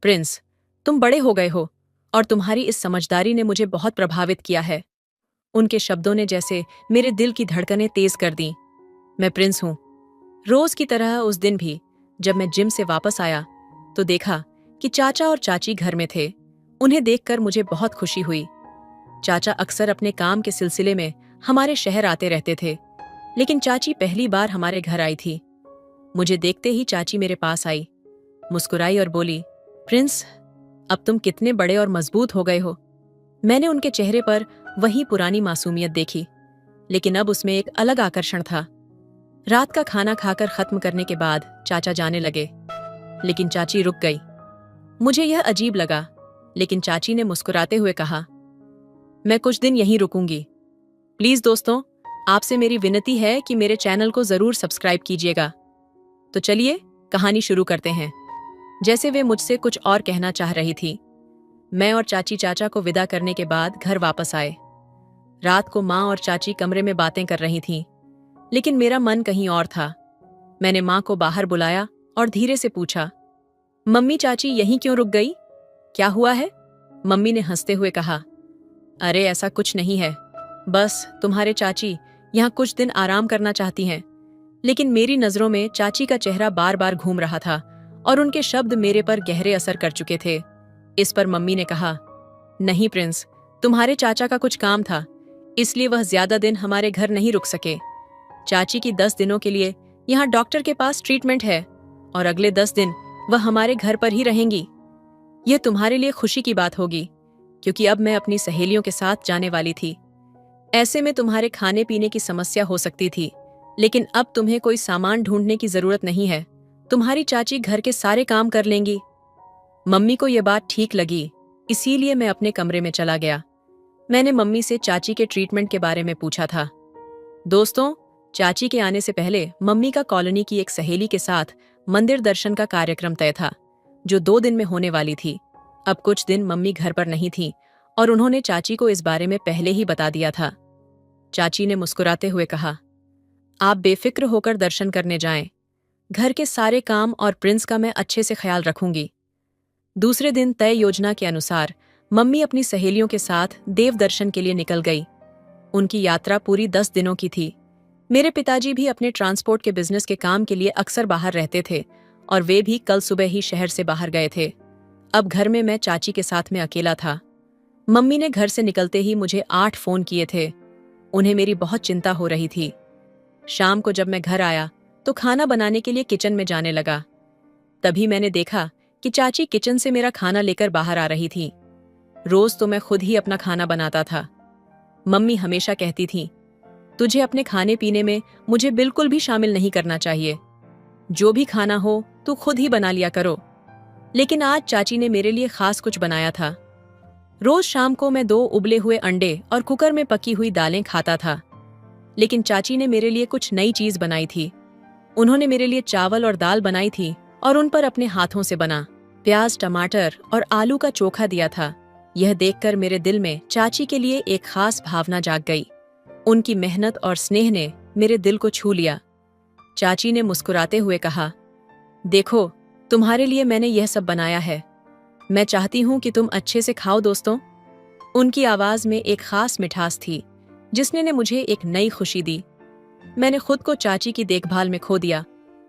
प्रिंस, तुम बड़े हो गए हो और तुम्हारी इस समझदारी ने मुझे बहुत प्रभावित किया है। उनके शब्दों ने जैसे मेरे दिल की धड़कनें तेज कर दी। मैं प्रिंस हूं। रोज की तरह उस दिन भी जब मैं जिम से वापस आया तो देखा कि चाचा और चाची घर में थे। उन्हें देखकर मुझे बहुत खुशी हुई। चाचा अक्सर अपने काम के सिलसिले में हमारे शहर आते रहते थे, लेकिन चाची पहली बार हमारे घर आई थी। मुझे देखते ही चाची मेरे पास आई, मुस्कुराई और बोली, प्रिंस, अब तुम कितने बड़े और मजबूत हो गए हो। मैंने उनके चेहरे पर वही पुरानी मासूमियत देखी, लेकिन अब उसमें एक अलग आकर्षण था। रात का खाना खाकर खत्म करने के बाद चाचा जाने लगे, लेकिन चाची रुक गई। मुझे यह अजीब लगा, लेकिन चाची ने मुस्कुराते हुए कहा, मैं कुछ दिन यहीं रुकूंगी। प्लीज दोस्तों, आपसे मेरी विनती है कि मेरे चैनल को जरूर सब्सक्राइब कीजिएगा। तो चलिए कहानी शुरू करते हैं। जैसे वे मुझसे कुछ और कहना चाह रही थी, मैं और चाची चाचा को विदा करने के बाद घर वापस आए। रात को माँ और चाची कमरे में बातें कर रही थीं, लेकिन मेरा मन कहीं और था। मैंने माँ को बाहर बुलाया और धीरे से पूछा, मम्मी चाची यहीं क्यों रुक गई? क्या हुआ है? मम्मी ने हंसते हुए कहा, अरे ऐसा कुछ नहीं है, बस तुम्हारे चाची यहाँ कुछ दिन आराम करना चाहती हैं। लेकिन मेरी नजरों में चाची का चेहरा बार बार घूम रहा था और उनके शब्द मेरे पर गहरे असर कर चुके थे। इस पर मम्मी ने कहा, नहीं प्रिंस, तुम्हारे चाचा का कुछ काम था, इसलिए वह ज्यादा दिन हमारे घर नहीं रुक सके। चाची की 10 दिनों के लिए यहाँ डॉक्टर के पास ट्रीटमेंट है और अगले 10 दिन वह हमारे घर पर ही रहेंगी। यह तुम्हारे लिए खुशी की बात होगी, क्योंकि अब मैं अपनी सहेलियों के साथ जाने वाली थी। ऐसे में तुम्हारे खाने पीने की समस्या हो सकती थी, लेकिन अब तुम्हें कोई सामान ढूंढने की जरूरत नहीं है। तुम्हारी चाची घर के सारे काम कर लेंगी। मम्मी को यह बात ठीक लगी, इसीलिए मैं अपने कमरे में चला गया। मैंने मम्मी से चाची के ट्रीटमेंट के बारे में पूछा था। दोस्तों, चाची के आने से पहले मम्मी का कॉलोनी की एक सहेली के साथ मंदिर दर्शन का कार्यक्रम तय था, जो 2 दिन में होने वाली थी। अब कुछ दिन मम्मी घर पर नहीं थी और उन्होंने चाची को इस बारे में पहले ही बता दिया था। चाची ने मुस्कुराते हुए कहा, आप बेफिक्र होकर दर्शन करने जाएं। घर के सारे काम और प्रिंस का मैं अच्छे से ख्याल रखूंगी। दूसरे दिन तय योजना के अनुसार मम्मी अपनी सहेलियों के साथ देव दर्शन के लिए निकल गई। उनकी यात्रा पूरी 10 दिनों की थी। मेरे पिताजी भी अपने ट्रांसपोर्ट के बिजनेस के काम के लिए अक्सर बाहर रहते थे और वे भी कल सुबह ही शहर से बाहर गए थे। अब घर में मैं चाची के साथ में अकेला था। मम्मी ने घर से निकलते ही मुझे 8 फोन किए थे। उन्हें मेरी बहुत चिंता हो रही थी। शाम को जब मैं घर आया तो खाना बनाने के लिए किचन में जाने लगा। तभी मैंने देखा कि चाची किचन से मेरा खाना लेकर बाहर आ रही थी। रोज तो मैं खुद ही अपना खाना बनाता था। मम्मी हमेशा कहती थी, तुझे अपने खाने पीने में मुझे बिल्कुल भी शामिल नहीं करना चाहिए। जो भी खाना हो तू खुद ही बना लिया करो। लेकिन आज चाची ने मेरे लिए खास कुछ बनाया था। रोज शाम को मैं 2 उबले हुए अंडे और कुकर में पकी हुई दालें खाता था, लेकिन चाची ने मेरे लिए कुछ नई चीज बनाई थी। उन्होंने मेरे लिए चावल और दाल बनाई थी और उन पर अपने हाथों से बना प्याज, टमाटर और आलू का चोखा दिया था। यह देखकर मेरे दिल में चाची के लिए एक खास भावना जाग गई। उनकी मेहनत और स्नेह ने मेरे दिल को छू लिया। चाची ने मुस्कुराते हुए कहा, देखो, तुम्हारे लिए मैंने यह सब बनाया है। मैं चाहती हूं कि तुम अच्छे से खाओ दोस्तों। उनकी आवाज में एक खास मिठास थी, जिसने ने मुझे एक नई खुशी दी। मैंने खुद को चाची की देखभाल में खो दिया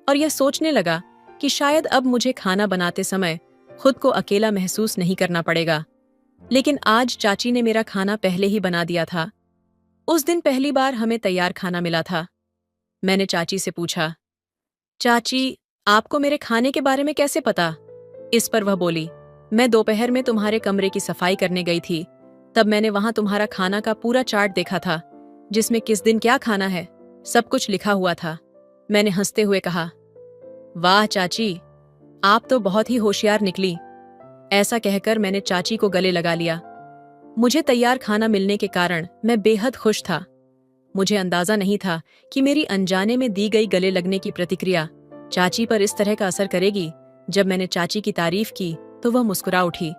और यह सोचने लगा कि शायद अब मुझे खाना बनाते समय खुद को अकेला महसूस नहीं करना पड़ेगा। लेकिन आज चाची ने मेरा खाना पहले ही बना दिया था। उस दिन पहली बार हमें तैयार खाना मिला था। मैंने चाची से पूछा, चाची, आपको मेरे खाने के बारे में कैसे पता? इस पर वह बोली, मैं दोपहर में तुम्हारे कमरे की सफाई करने गई थी। तब मैंने वहां तुम्हारा खाना का पूरा चार्ट देखा था, जिसमें किस दिन क्या खाना है सब कुछ लिखा हुआ था। मैंने हंसते हुए कहा, वाह चाची, आप तो बहुत ही होशियार निकली। ऐसा कहकर मैंने चाची को गले लगा लिया। मुझे तैयार खाना मिलने के कारण मैं बेहद खुश था। मुझे अंदाजा नहीं था कि मेरी अनजाने में दी गई गले लगने की प्रतिक्रिया चाची पर इस तरह का असर करेगी। जब मैंने चाची की तारीफ की तो वह मुस्कुरा उठी।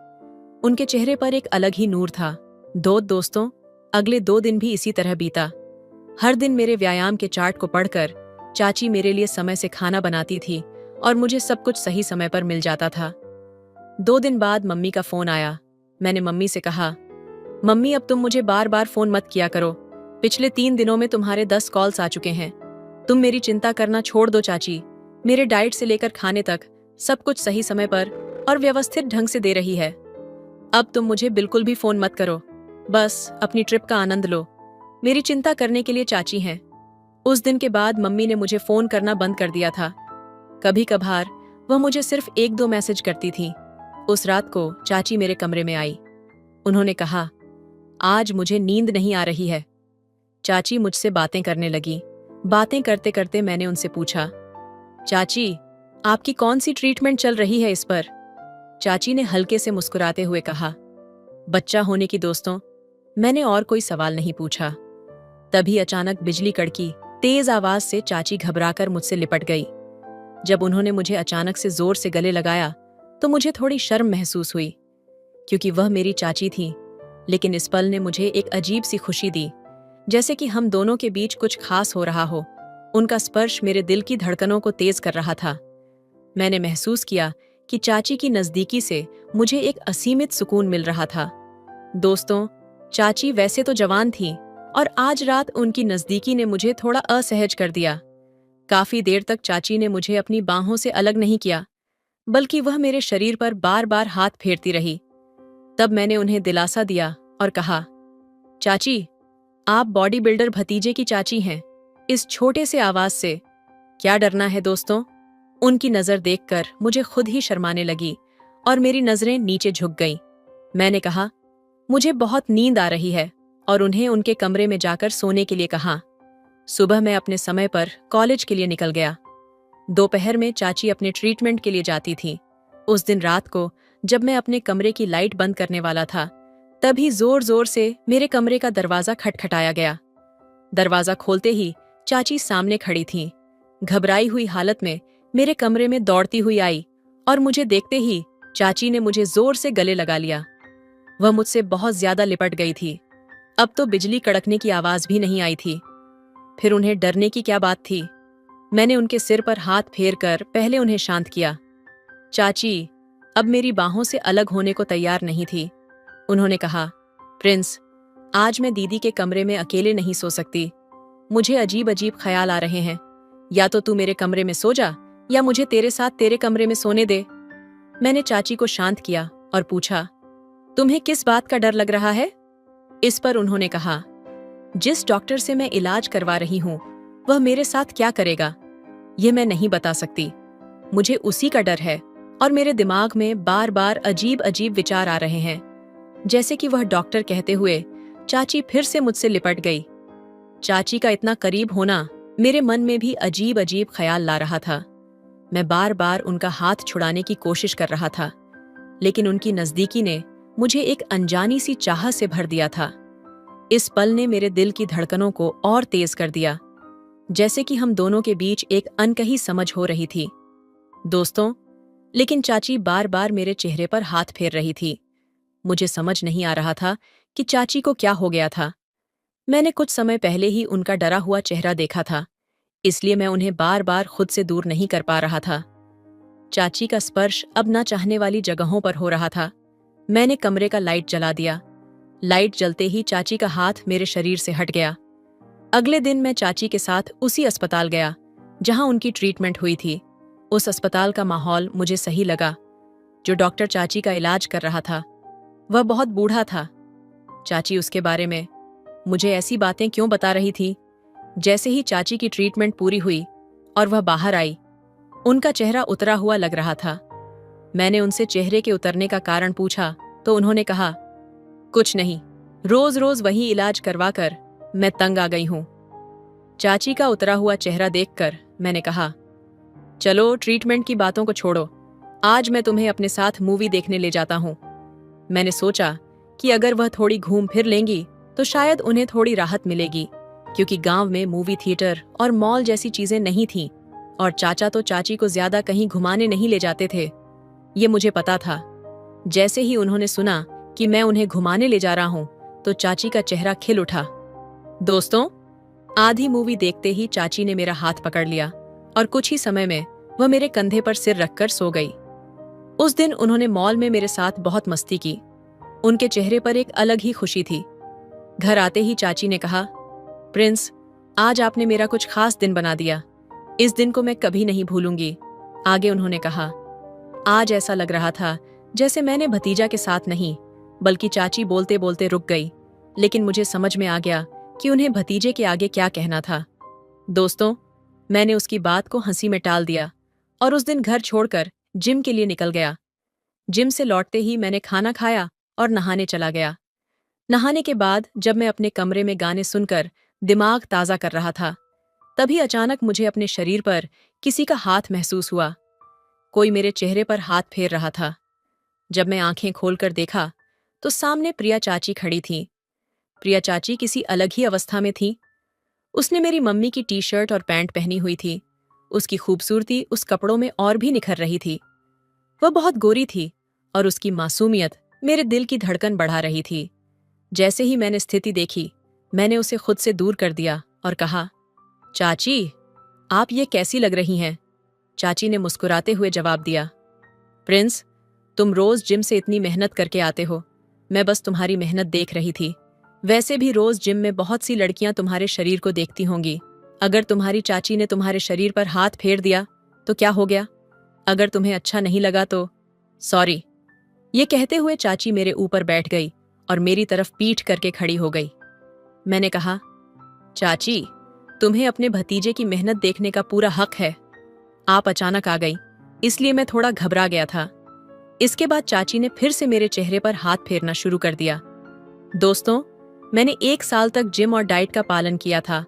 उनके चेहरे पर एक अलग ही नूर था। दोस्तों, अगले 2 दिन भी इसी तरह बीता। हर दिन मेरे व्यायाम के चार्ट को पढ़कर चाची मेरे लिए समय से खाना बनाती थी और मुझे सब कुछ सही समय पर मिल जाता था। 2 दिन बाद मम्मी का फोन आया। मैंने मम्मी से कहा, मम्मी, अब तुम मुझे बार बार फोन मत किया करो। पिछले 3 दिनों में तुम्हारे 10 कॉल्स आ चुके हैं। तुम मेरी चिंता करना छोड़ दो चाची। मेरे डाइट से लेकर खाने तक सब कुछ सही समय पर और व्यवस्थित ढंग से दे रही है। अब तुम मुझे बिल्कुल भी फोन मत करो। बस अपनी ट्रिप का आनंद लो। मेरी चिंता करने के लिए चाची हैं। उस दिन के बाद मम्मी ने मुझे फोन करना बंद कर दिया था। कभी कभार वह मुझे सिर्फ 1-2 मैसेज करती थी। उस रात को चाची मेरे कमरे में आई। उन्होंने कहा, आज मुझे नींद नहीं आ रही है। चाची मुझसे बातें करने लगी। बातें करते करते मैंने उनसे पूछा, चाची, आपकी कौन सी ट्रीटमेंट चल रही है इस पर? चाची ने हल्के से मुस्कुराते हुए कहा। बच्चा होने की दोस्तों। मैंने और कोई सवाल नहीं पूछा। तभी अचानक बिजली कड़की। तेज आवाज से चाची घबराकर मुझसे लिपट गई। जब उन्होंने मुझे अचानक से जोर से गले लगाया तो मुझे थोड़ी शर्म महसूस हुई, क्योंकि वह मेरी चाची थी। लेकिन इस पल ने मुझे एक अजीब सी खुशी दी, जैसे कि हम दोनों के बीच कुछ खास हो रहा हो। उनका स्पर्श मेरे दिल की धड़कनों को तेज कर रहा था। मैंने महसूस किया कि चाची की नजदीकी से मुझे एक असीमित सुकून मिल रहा था। दोस्तों, चाची वैसे तो जवान थी और आज रात उनकी नजदीकी ने मुझे थोड़ा असहज कर दिया। काफी देर तक चाची ने मुझे अपनी बाहों से अलग नहीं किया, बल्कि वह मेरे शरीर पर बार बार हाथ फेरती रही। तब मैंने उन्हें दिलासा दिया और कहा, चाची, आप बॉडी बिल्डर भतीजे की चाची हैं। इस छोटे से आवाज से क्या डरना है दोस्तों? उनकी नजर देखकर मुझे खुद ही शर्माने लगी और मेरी नजरें नीचे झुक गईं। मैंने कहा, मुझे बहुत नींद आ रही है, और उन्हें उनके कमरे में जाकर सोने के लिए कहा। सुबह मैं अपने समय पर कॉलेज के लिए निकल गया। दोपहर में चाची अपने ट्रीटमेंट के लिए जाती थी। उस दिन रात को जब मैं अपने कमरे की लाइट बंद करने वाला था, तभी जोर जोर से मेरे कमरे का दरवाजा खटखटाया गया। दरवाजा खोलते ही चाची सामने खड़ी थीं। घबराई हुई हालत में मेरे कमरे में दौड़ती हुई आई और मुझे देखते ही चाची ने मुझे जोर से गले लगा लिया। वह मुझसे बहुत ज्यादा लिपट गई थी। अब तो बिजली कड़कने की आवाज भी नहीं आई थी। फिर उन्हें डरने की क्या बात थी? मैंने उनके सिर पर हाथ फेर कर पहले उन्हें शांत किया। चाची अब मेरी बाहों से अलग होने को तैयार नहीं थी। उन्होंने कहा, प्रिंस, आज मैं दीदी के कमरे में अकेले नहीं सो सकती। मुझे अजीब अजीब ख्याल आ रहे हैं। या तो तू मेरे कमरे में सो जा, या मुझे तेरे साथ तेरे कमरे में सोने दे। मैंने चाची को शांत किया और पूछा, तुम्हें किस बात का डर लग रहा है? इस पर उन्होंने कहा, जिस डॉक्टर से मैं इलाज करवा रही हूं, वह मेरे साथ क्या करेगा, यह मैं नहीं बता सकती। मुझे उसी का डर है और मेरे दिमाग में बार बार अजीब अजीब विचार आ रहे हैं। जैसे कि वह डॉक्टर कहते हुए चाची फिर से मुझसे लिपट गई। चाची का इतना करीब होना मेरे मन में भी अजीब अजीब ख्याल ला रहा था। मैं बार बार उनका हाथ छुड़ाने की कोशिश कर रहा था, लेकिन उनकी नजदीकी ने मुझे एक अनजानी सी चाह से भर दिया था। इस पल ने मेरे दिल की धड़कनों को और तेज कर दिया, जैसे कि हम दोनों के बीच एक अनकही समझ हो रही थी। दोस्तों, लेकिन चाची बार बार मेरे चेहरे पर हाथ फेर रही थी। मुझे समझ नहीं आ रहा था कि चाची को क्या हो गया था। मैंने कुछ समय पहले ही उनका डरा हुआ चेहरा देखा था, इसलिए मैं उन्हें बार बार खुद से दूर नहीं कर पा रहा था। चाची का स्पर्श अब ना चाहने वाली जगहों पर हो रहा था। मैंने कमरे का लाइट जला दिया। लाइट जलते ही चाची का हाथ मेरे शरीर से हट गया। अगले दिन मैं चाची के साथ उसी अस्पताल गया जहां उनकी ट्रीटमेंट हुई थी। उस अस्पताल का माहौल मुझे सही लगा। जो डॉक्टर चाची का इलाज कर रहा था, वह बहुत बूढ़ा था। चाची उसके बारे में मुझे ऐसी बातें क्यों बता रही थी? जैसे ही चाची की ट्रीटमेंट पूरी हुई और वह बाहर आई, उनका चेहरा उतरा हुआ लग रहा था। मैंने उनसे चेहरे के उतरने का कारण पूछा तो उन्होंने कहा, कुछ नहीं, रोज रोज वही इलाज करवाकर मैं तंग आ गई हूं। चाची का उतरा हुआ चेहरा देखकर मैंने कहा, चलो ट्रीटमेंट की बातों को छोड़ो, आज मैं तुम्हें अपने साथ मूवी देखने ले जाता हूं। मैंने सोचा कि अगर वह थोड़ी घूम फिर लेंगी तो शायद उन्हें थोड़ी राहत मिलेगी, क्योंकि गांव में मूवी थिएटर और मॉल जैसी चीजें नहीं थीं और चाचा तो चाची को ज्यादा कहीं घुमाने नहीं ले जाते थे। ये मुझे पता था। जैसे ही उन्होंने सुना कि मैं उन्हें घुमाने ले जा रहा हूं तो चाची का चेहरा खिल उठा। दोस्तों, आधी मूवी देखते ही चाची ने मेरा हाथ पकड़ लिया और कुछ ही समय में वह मेरे कंधे पर सिर रखकर सो गई। उस दिन उन्होंने मॉल में मेरे साथ बहुत मस्ती की। उनके चेहरे पर एक अलग ही खुशी थी। घर आते ही चाची ने कहा, प्रिंस, आज आपने मेरा कुछ खास दिन बना दिया। इस दिन को मैं कभी नहीं भूलूंगी। आगे उन्होंने कहा, आज ऐसा लग रहा था जैसे मैंने भतीजा के साथ नहीं, बल्कि चाची बोलते बोलते रुक गई, लेकिन मुझे समझ में आ गया कि उन्हें भतीजे के आगे क्या कहना था। दोस्तों, मैंने उसकी बात को हंसी में टाल दिया और उस दिन घर छोड़कर जिम के लिए निकल गया। जिम से लौटते ही मैंने खाना खाया और नहाने चला गया। नहाने के बाद जब मैं अपने कमरे में गाने सुनकर दिमाग ताज़ा कर रहा था, तभी अचानक मुझे अपने शरीर पर किसी का हाथ महसूस हुआ। कोई मेरे चेहरे पर हाथ फेर रहा था। जब मैं आंखें खोलकर देखा तो सामने प्रिया चाची खड़ी थी। प्रिया चाची किसी अलग ही अवस्था में थी। उसने मेरी मम्मी की टी शर्ट और पैंट पहनी हुई थी। उसकी खूबसूरती उस कपड़ों में और भी निखर रही थी। वह बहुत गोरी थी और उसकी मासूमियत मेरे दिल की धड़कन बढ़ा रही थी। जैसे ही मैंने स्थिति देखी, मैंने उसे खुद से दूर कर दिया और कहा, चाची, आप ये कैसी लग रही हैं? चाची ने मुस्कुराते हुए जवाब दिया, प्रिंस, तुम रोज जिम से इतनी मेहनत करके आते हो, मैं बस तुम्हारी मेहनत देख रही थी। वैसे भी रोज जिम में बहुत सी लड़कियां तुम्हारे शरीर को देखती होंगी। अगर तुम्हारी चाची ने तुम्हारे शरीर पर हाथ फेर दिया तो क्या हो गया? अगर तुम्हें अच्छा नहीं लगा तो सॉरी। ये कहते हुए चाची मेरे ऊपर बैठ गई और मेरी तरफ पीठ करके खड़ी हो गई। मैंने कहा, चाची, तुम्हें अपने भतीजे की मेहनत देखने का पूरा हक है। आप अचानक आ गई, इसलिए मैं थोड़ा घबरा गया था। इसके बाद चाची ने फिर से मेरे चेहरे पर हाथ फेरना शुरू कर दिया। दोस्तों, मैंने 1 साल तक जिम और डाइट का पालन किया था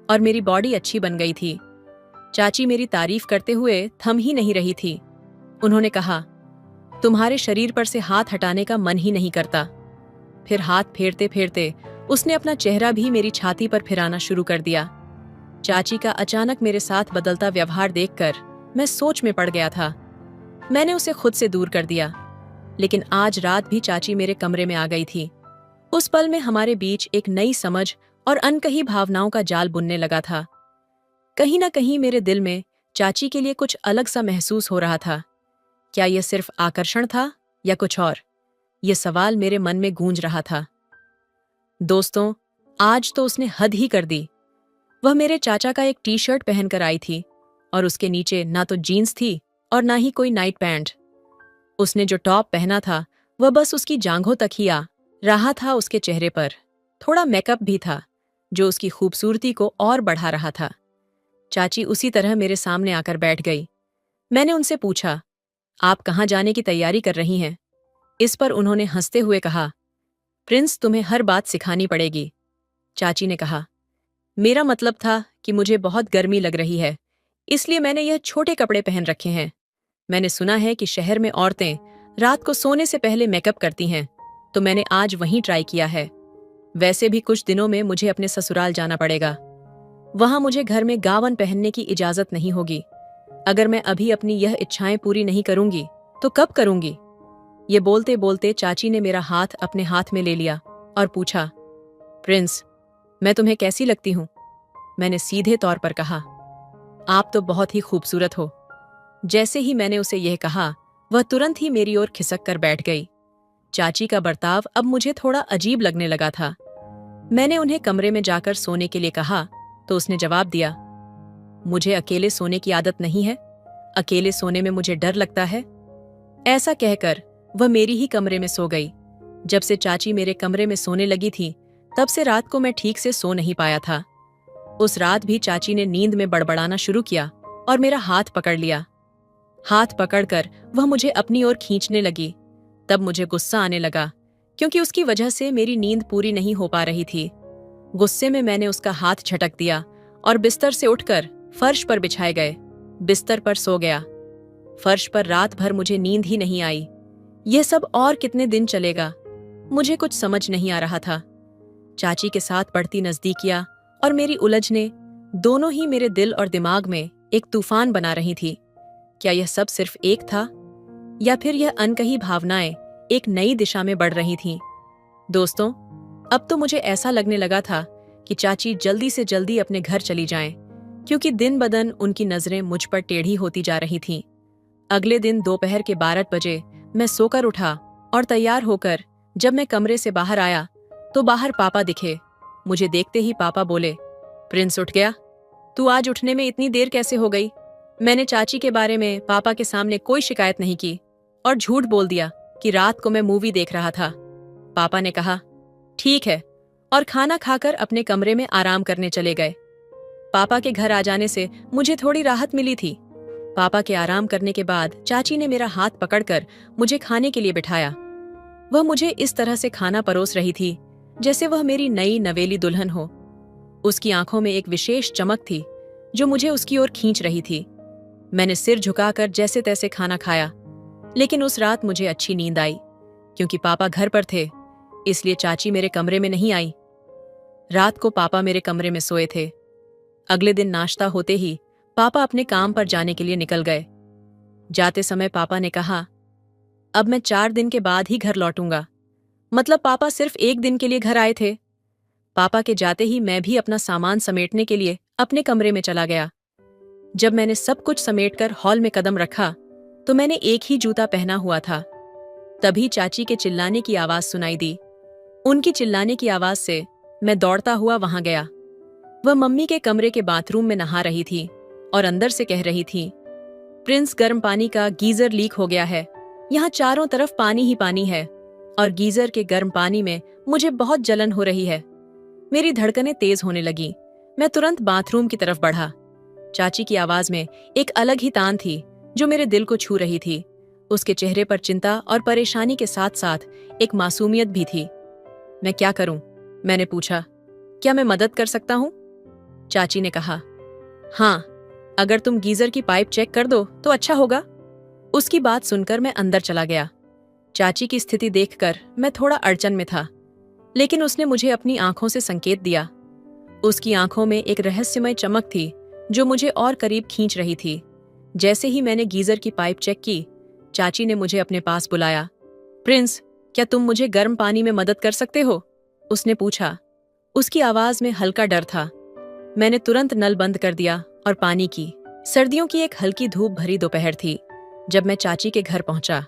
और मेरी बॉडी अच्छी बन गई थी। चाची मेरी तारीफ करते हुए थम ही नहीं रही थी। उन्होंने कहा, तुम्हारे शरीर पर से हाथ हटाने का मन ही नहीं करता। फिर हाथ फेरते फेरते उसने अपना चेहरा भी मेरी छाती पर फिराना शुरू कर दिया। चाची का अचानक मेरे साथ बदलता व्यवहार देखकर मैं सोच में पड़ गया था। मैंने उसे खुद से दूर कर दिया, लेकिन आज रात भी चाची मेरे कमरे में आ गई थी। उस पल में हमारे बीच एक नई समझ और अनकही भावनाओं का जाल बुनने लगा था। कहीं ना कहीं मेरे दिल में चाची के लिए कुछ अलग सा महसूस हो रहा था। क्या यह सिर्फ आकर्षण था या कुछ और? यह सवाल मेरे मन में गूंज रहा था। दोस्तों, आज तो उसने हद ही कर दी। वह मेरे चाचा का एक टी शर्ट पहनकर आई थी और उसके नीचे ना तो जीन्स थी और ना ही कोई नाइट पैंट। उसने जो टॉप पहना था वह बस उसकी जांघों तक ही आ रहा था। उसके चेहरे पर थोड़ा मेकअप भी था जो उसकी खूबसूरती को और बढ़ा रहा था। चाची उसी तरह मेरे सामने आकर बैठ गई। मैंने उनसे पूछा, आप कहाँ जाने की तैयारी कर रही हैं? इस पर उन्होंने हंसते हुए कहा, प्रिंस, तुम्हें हर बात सिखानी पड़ेगी। चाची ने कहा, मेरा मतलब था कि मुझे बहुत गर्मी लग रही है, इसलिए मैंने यह छोटे कपड़े पहन रखे हैं। मैंने सुना है कि शहर में औरतें रात को सोने से पहले मेकअप करती हैं, तो मैंने आज वहीं ट्राई किया है। वैसे भी कुछ दिनों में मुझे अपने ससुराल जाना पड़ेगा। वहां मुझे घर में गावन पहनने की इजाजत नहीं होगी। अगर मैं अभी अपनी यह इच्छाएं पूरी नहीं करूंगी तो कब करूंगी? ये बोलते बोलते चाची ने मेरा हाथ अपने हाथ में ले लिया और पूछा, प्रिंस, मैं तुम्हें कैसी लगती हूं? मैंने सीधे तौर पर कहा, आप तो बहुत ही खूबसूरत हो। जैसे ही मैंने उसे यह कहा, वह तुरंत ही मेरी ओर खिसक कर बैठ गई। चाची का बर्ताव अब मुझे थोड़ा अजीब लगने लगा था। मैंने उन्हें कमरे में जाकर सोने के लिए कहा तो उसने जवाब दिया, मुझे अकेले सोने की आदत नहीं है। अकेले सोने में मुझे डर लगता है। ऐसा कहकर वह मेरी ही कमरे में सो गई। जब से चाची मेरे कमरे में सोने लगी थी, तब से रात को मैं ठीक से सो नहीं पाया था। उस रात भी चाची ने नींद में बड़बड़ाना शुरू किया और मेरा हाथ पकड़ लिया। हाथ पकड़कर वह मुझे अपनी ओर खींचने लगी। तब मुझे गुस्सा आने लगा, क्योंकि उसकी वजह से मेरी नींद पूरी नहीं हो पा रही थी। गुस्से में मैंने उसका हाथ झटक दिया और बिस्तर से उठकर फर्श पर बिछाए गए बिस्तर पर सो गया। फर्श पर रात भर मुझे नींद ही नहीं आई। यह सब और कितने दिन चलेगा, मुझे कुछ समझ नहीं आ रहा था। चाची के साथ बढ़ती नजदीकियां और मेरी उलझने दोनों ही मेरे दिल और दिमाग में एक तूफान बना रही थी। क्या यह सब सिर्फ एक था, या फिर यह अनकही भावनाएं एक नई दिशा में बढ़ रही थीं? दोस्तों, अब तो मुझे ऐसा लगने लगा था कि चाची जल्दी से जल्दी अपने घर चली जाएं, क्योंकि दिन बदन उनकी नजरें मुझ पर टेढ़ी होती जा रही थीं। अगले दिन दोपहर के 12 बजे मैं सोकर उठा और तैयार होकर जब मैं कमरे से बाहर आया तो बाहर पापा दिखे। मुझे देखते ही पापा बोले, प्रिंस उठ गया? तू आज उठने में इतनी देर कैसे हो गई? मैंने चाची के बारे में पापा के सामने कोई शिकायत नहीं की और झूठ बोल दिया कि रात को मैं मूवी देख रहा था। पापा ने कहा, ठीक है, और खाना खाकर अपने कमरे में आराम करने चले गए। पापा के घर आ जाने से मुझे थोड़ी राहत मिली थी। पापा के आराम करने के बाद चाची ने मेरा हाथ पकड़कर मुझे खाने के लिए बिठाया। वह मुझे इस तरह से खाना परोस रही थी जैसे वह मेरी नई नवेली दुल्हन हो। उसकी आंखों में एक विशेष चमक थी जो मुझे उसकी ओर खींच रही थी। मैंने सिर झुकाकर जैसे तैसे खाना खाया, लेकिन उस रात मुझे अच्छी नींद आई। क्योंकि पापा घर पर थे, इसलिए चाची मेरे कमरे में नहीं आई। रात को पापा मेरे कमरे में सोए थे। अगले दिन नाश्ता होते ही पापा अपने काम पर जाने के लिए निकल गए। जाते समय पापा ने कहा, अब मैं 4 दिन के बाद ही घर लौटूंगा। मतलब पापा सिर्फ 1 दिन के लिए घर आए थे। पापा के जाते ही मैं भी अपना सामान समेटने के लिए अपने कमरे में चला गया। जब मैंने सब कुछ समेटकर हॉल में कदम रखा तो मैंने एक ही जूता पहना हुआ था। तभी चाची के चिल्लाने की आवाज सुनाई दी। उनकी चिल्लाने की आवाज से मैं दौड़ता हुआ वहां गया। वह मम्मी के कमरे के बाथरूम में नहा रही थी और अंदर से कह रही थी, प्रिंस, गर्म पानी का गीजर लीक हो गया है। यहाँ चारों तरफ पानी ही पानी है और गीजर के गर्म पानी में मुझे बहुत जलन हो रही है। मेरी धड़कनें तेज होने लगी। मैं तुरंत बाथरूम की तरफ बढ़ा। चाची की आवाज में एक अलग ही तान थी जो मेरे दिल को छू रही थी। उसके चेहरे पर चिंता और परेशानी के साथ साथ एक मासूमियत भी थी। मैं क्या करूं? मैंने पूछा। क्या मैं मदद कर सकता हूं? चाची ने कहा, हाँ, अगर तुम गीजर की पाइप चेक कर दो तो अच्छा होगा। उसकी बात सुनकर मैं अंदर चला गया। चाची की स्थिति देखकर मैं थोड़ा अड़चन में था, लेकिन उसने मुझे अपनी आंखों से संकेत दिया। उसकी आंखों में एक रहस्यमय चमक थी जो मुझे और करीब खींच रही थी। जैसे ही मैंने गीजर की पाइप चेक की, चाची ने मुझे अपने पास बुलाया। प्रिंस, क्या तुम मुझे गर्म पानी में मदद कर सकते हो? उसने पूछा। उसकी आवाज में हल्का डर था। मैंने तुरंत नल बंद कर दिया और पानी की। सर्दियों की एक हल्की धूप भरी दोपहर थी जब मैं चाची के घर पहुंचा।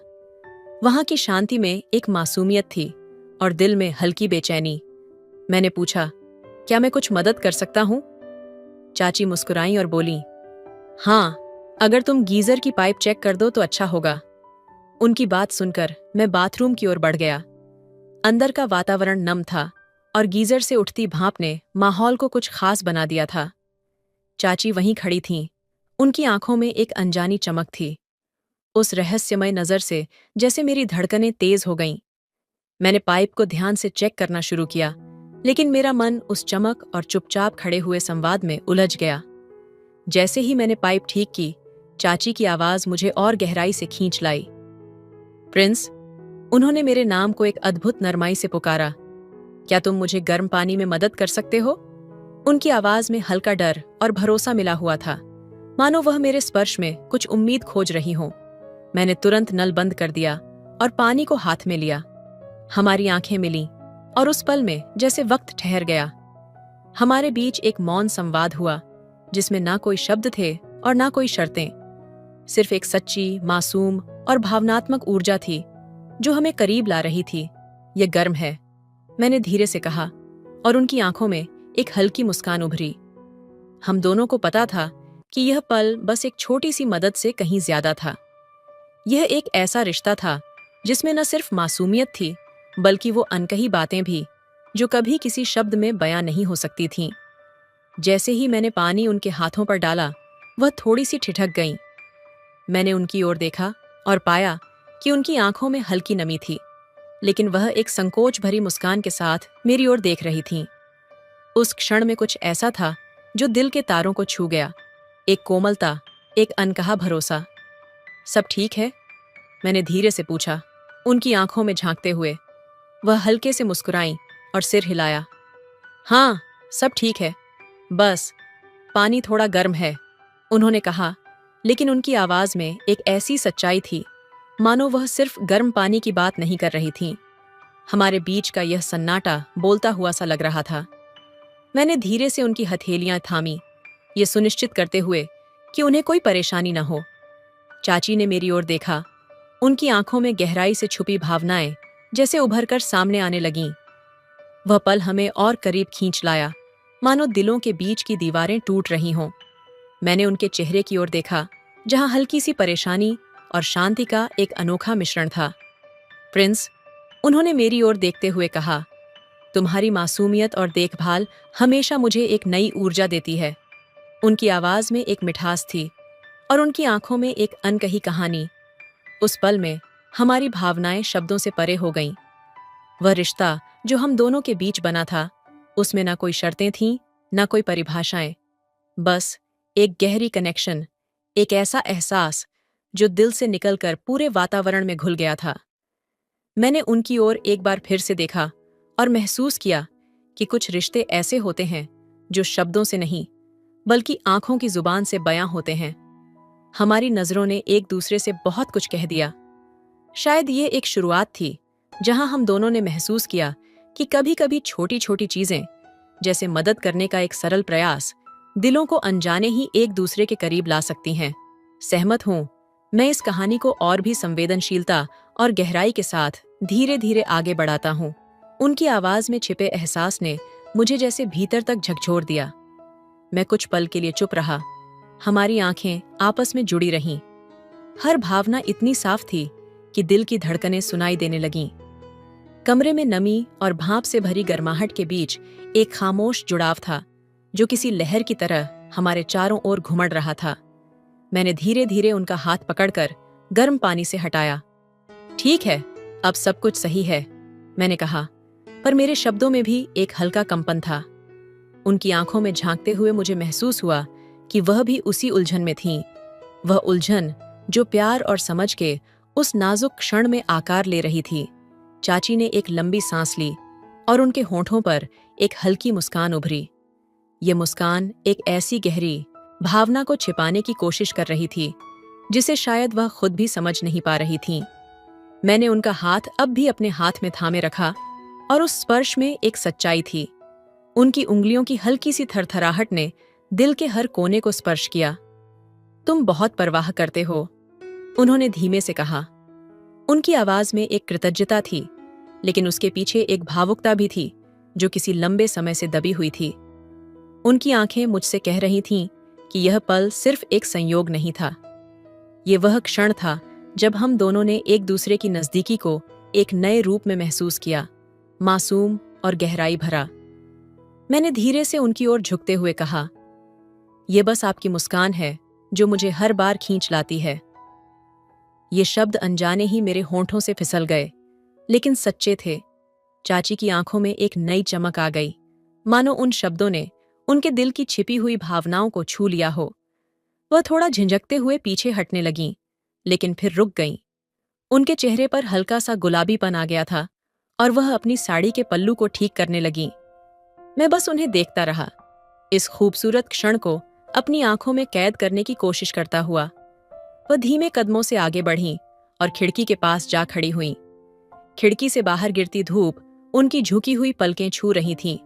वहां की शांति में एक मासूमियत थी और दिल में हल्की बेचैनी। मैंने पूछा, क्या मैं कुछ मदद कर सकता हूं? चाची मुस्कुराई और बोली, हाँ, अगर तुम गीजर की पाइप चेक कर दो तो अच्छा होगा। उनकी बात सुनकर मैं बाथरूम की ओर बढ़ गया। अंदर का वातावरण नम था और गीजर से उठती भाप ने माहौल को कुछ खास बना दिया था। चाची वहीं खड़ी थीं। उनकी आंखों में एक अनजानी चमक थी। उस रहस्यमय नजर से जैसे मेरी धड़कनें तेज हो गईं। मैंने पाइप को ध्यान से चेक करना शुरू किया, लेकिन मेरा मन उस चमक और चुपचाप खड़े हुए संवाद में उलझ गया। जैसे ही मैंने पाइप ठीक की, चाची की आवाज मुझे और गहराई से खींच लाई। प्रिंस, उन्होंने मेरे नाम को एक अद्भुत नरमाई से पुकारा। क्या तुम मुझे गर्म पानी में मदद कर सकते हो? उनकी आवाज में हल्का डर और भरोसा मिला हुआ था, मानो वह मेरे स्पर्श में कुछ उम्मीद खोज रही हो। मैंने तुरंत नल बंद कर दिया और पानी को हाथ में लिया। हमारी आंखें मिलीं और उस पल में जैसे वक्त ठहर गया। हमारे बीच एक मौन संवाद हुआ जिसमें ना कोई शब्द थे और ना कोई शर्तें। सिर्फ एक सच्ची, मासूम और भावनात्मक ऊर्जा थी जो हमें करीब ला रही थी। यह गर्म है, मैंने धीरे से कहा, और उनकी आंखों में एक हल्की मुस्कान उभरी। हम दोनों को पता था कि यह पल बस एक छोटी सी मदद से कहीं ज्यादा था। यह एक ऐसा रिश्ता था जिसमें न सिर्फ मासूमियत थी, बल्कि वो अनकही बातें भी जो कभी किसी शब्द में बयां नहीं हो सकती थीं। जैसे ही मैंने पानी उनके हाथों पर डाला, वह थोड़ी सी ठिठक गईं। मैंने उनकी ओर देखा और पाया कि उनकी आंखों में हल्की नमी थी, लेकिन वह एक संकोच भरी मुस्कान के साथ मेरी ओर देख रही थीं। उस क्षण में कुछ ऐसा था जो दिल के तारों को छू गया। एक कोमलता, एक अनकहा भरोसा। सब ठीक है? मैंने धीरे से पूछा, उनकी आंखों में झांकते हुए। वह हल्के से मुस्कुराईं और सिर हिलाया। हाँ, सब ठीक है, बस पानी थोड़ा गर्म है, उन्होंने कहा, लेकिन उनकी आवाज में एक ऐसी सच्चाई थी मानो वह सिर्फ गर्म पानी की बात नहीं कर रही थीं। हमारे बीच का यह सन्नाटा बोलता हुआ सा लग रहा था। मैंने धीरे से उनकी हथेलियां थामी, ये सुनिश्चित करते हुए कि उन्हें कोई परेशानी न हो। चाची ने मेरी ओर देखा। उनकी आंखों में गहराई से छुपी भावनाएं जैसे उभरकर सामने आने लगीं। वह पल हमें और करीब खींच लाया, मानो दिलों के बीच की दीवारें टूट रही हों। मैंने उनके चेहरे की ओर देखा, जहां हल्की सी परेशानी और शांति का एक अनोखा मिश्रण था। प्रिंस, उन्होंने मेरी ओर देखते हुए कहा, तुम्हारी मासूमियत और देखभाल हमेशा मुझे एक नई ऊर्जा देती है। उनकी आवाज में एक मिठास थी और उनकी आंखों में एक अनकही कहानी। उस पल में हमारी भावनाएं शब्दों से परे हो गईं। वह रिश्ता जो हम दोनों के बीच बना था, उसमें ना कोई शर्तें थीं, ना कोई परिभाषाएं, बस एक गहरी कनेक्शन, एक ऐसा एहसास जो दिल से निकलकर पूरे वातावरण में घुल गया था। मैंने उनकी ओर एक बार फिर से देखा और महसूस किया कि कुछ रिश्ते ऐसे होते हैं जो शब्दों से नहीं बल्कि आंखों की जुबान से बयां होते हैं। हमारी नजरों ने एक दूसरे से बहुत कुछ कह दिया। शायद ये एक शुरुआत थी जहां हम दोनों ने महसूस किया कि कभी-कभी छोटी छोटी चीजें, जैसे मदद करने का एक सरल प्रयास, दिलों को अनजाने ही एक दूसरे के करीब ला सकती हैं। सहमत हूं। मैं इस कहानी को और भी संवेदनशीलता और गहराई के साथ धीरे धीरे आगे बढ़ाता हूं। उनकी आवाज में छिपे एहसास ने मुझे जैसे भीतर तक झकझोर दिया। मैं कुछ पल के लिए चुप रहा। हमारी आंखें आपस में जुड़ी रहीं। हर भावना इतनी साफ थी कि दिल की धड़कनें सुनाई देने लगीं। कमरे में नमी और भाप से भरी गर्माहट के बीच एक खामोश जुड़ाव था जो किसी लहर की तरह हमारे चारों ओर घुमड़ रहा था। मैंने धीरे धीरे उनका हाथ पकड़कर गर्म पानी से हटाया। ठीक है, अब सब कुछ सही है, मैंने कहा, पर मेरे शब्दों में भी एक हल्का कंपन था। उनकी आंखों में झांकते हुए मुझे महसूस हुआ कि वह भी उसी उलझन में थीं। वह उलझन जो प्यार और समझ के उस नाजुक क्षण में आकार ले रही थी। चाची ने एक लंबी सांस ली और उनके होंठों पर एक हल्की मुस्कान उभरी। ये मुस्कान एक ऐसी गहरी भावना को छिपाने की कोशिश कर रही थी जिसे शायद वह खुद भी समझ नहीं पा रही थीं। मैंने उनका हाथ अब भी अपने हाथ में थामे रखा और उस स्पर्श में एक सच्चाई थी। उनकी उंगलियों की हल्की सी थरथराहट ने दिल के हर कोने को स्पर्श किया। तुम बहुत परवाह करते हो, उन्होंने धीमे से कहा। उनकी आवाज में एक कृतज्ञता थी, लेकिन उसके पीछे एक भावुकता भी थी जो किसी लंबे समय से दबी हुई थी। उनकी आंखें मुझसे कह रही थीं कि यह पल सिर्फ एक संयोग नहीं था। ये वह क्षण था जब हम दोनों ने एक दूसरे की नजदीकी को एक नए रूप में महसूस किया, मासूम और गहराई भरा। मैंने धीरे से उनकी ओर झुकते हुए कहा, यह बस आपकी मुस्कान है जो मुझे हर बार खींच लाती है। ये शब्द अनजाने ही मेरे होंठों से फिसल गए, लेकिन सच्चे थे। चाची की आंखों में एक नई चमक आ गई, मानो उन शब्दों ने उनके दिल की छिपी हुई भावनाओं को छू लिया हो। वह थोड़ा झिझकते हुए पीछे हटने लगीं, लेकिन फिर रुक गईं। उनके चेहरे पर हल्का सा गुलाबीपन आ गया था और वह अपनी साड़ी के पल्लू को ठीक करने लगीं। मैं बस उन्हें देखता रहा, इस खूबसूरत क्षण को अपनी आंखों में कैद करने की कोशिश करता हुआ। वह धीमे कदमों से आगे बढ़ीं और खिड़की के पास जा खड़ी हुईं। खिड़की से बाहर गिरती धूप उनकी झुकी हुई पलकें छू रही थीं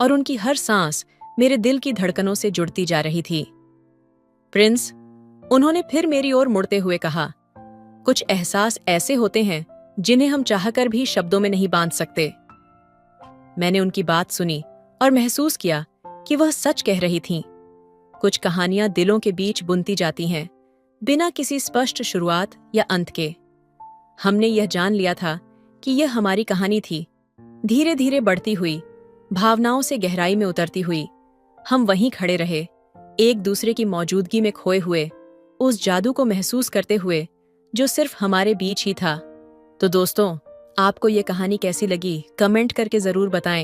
और उनकी हर सांस मेरे दिल की धड़कनों से जुड़ती जा रही थी। प्रिंस, उन्होंने फिर मेरी ओर मुड़ते हुए कहा, कुछ एहसास ऐसे होते हैं जिन्हें हम चाहकर भी शब्दों में नहीं बांध सकते। मैंने उनकी बात सुनी और महसूस किया कि वह सच कह रही थीं। कुछ कहानियां दिलों के बीच बुनती जाती हैं, बिना किसी स्पष्ट शुरुआत या अंत के। हमने यह जान लिया था कि यह हमारी कहानी थी, धीरे धीरे बढ़ती हुई, भावनाओं से गहराई में उतरती हुई। हम वहीं खड़े रहे, एक दूसरे की मौजूदगी में खोए हुए, उस जादू को महसूस करते हुए जो सिर्फ हमारे बीच ही था। तो दोस्तों, आपको ये कहानी कैसी लगी, कमेंट करके जरूर बताएं।